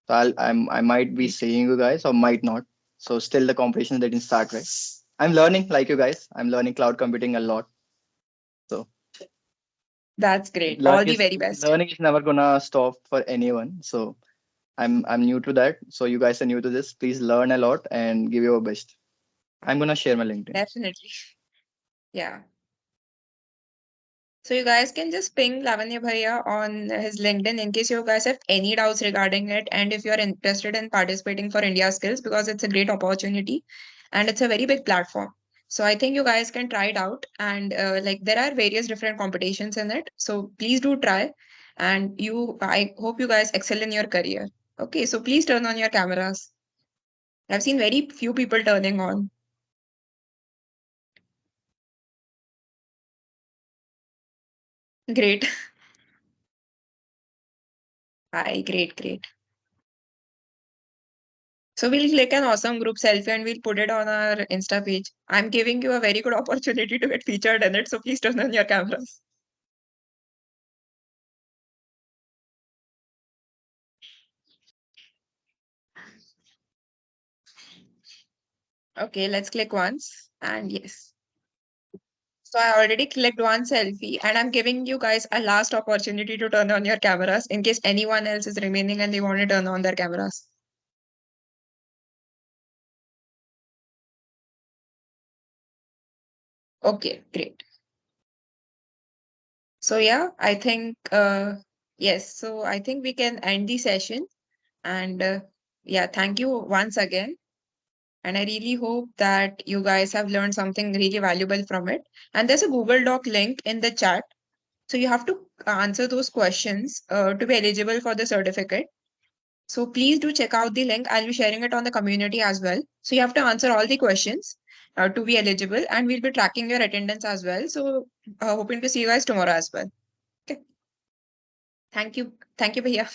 So I might be seeing you guys or might not. So still the competition didn't start, right? I'm learning like you guys. I'm learning cloud computing a lot. So That's great. All the very best. learning is never gonna stop for anyone. So I'm new to that. So you guys are new to this. Please learn a lot and give your best. I'm gonna share my LinkedIn. Definitely. Yeah. So you guys can just ping Lavanya Bhaiya on his LinkedIn in case you guys have any doubts regarding it, and if you're interested in participating for India Skills, because it's a great opportunity and it's a very big platform. So I think you guys can try it out, and like there are various different competitions in it. So please do try, and I hope you guys excel in your career. Okay, so please turn on your cameras. I've seen very few people turning on. Great. Hi, great, great. So we'll click an awesome group selfie and we'll put it on our Insta page. I'm giving you a very good opportunity to get featured in it, so please turn on your cameras. Okay, let's click once. And yes. So I already clicked one selfie and I'm giving you guys a last opportunity to turn on your cameras in case anyone else is remaining and they want to turn on their cameras. Okay, great. So yeah, I think yes, so I think we can end the session. And yeah, thank you once again. And I really hope that you guys have learned something really valuable from it. And there's a Google Doc link in the chat. So you have to answer those questions to be eligible for the certificate. So please do check out the link. I'll be sharing it on the community as well. So you have to answer all the questions to be eligible, and we'll be tracking your attendance as well. So hoping to see you guys tomorrow as well. Okay. Thank you. Thank you, Bhaiya.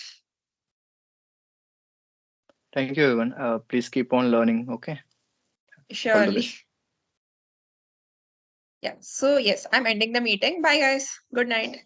Thank you, everyone. Please keep on learning. Okay. All the Surely. best. Yeah. So yes, I'm ending the meeting. Bye, guys. Good night.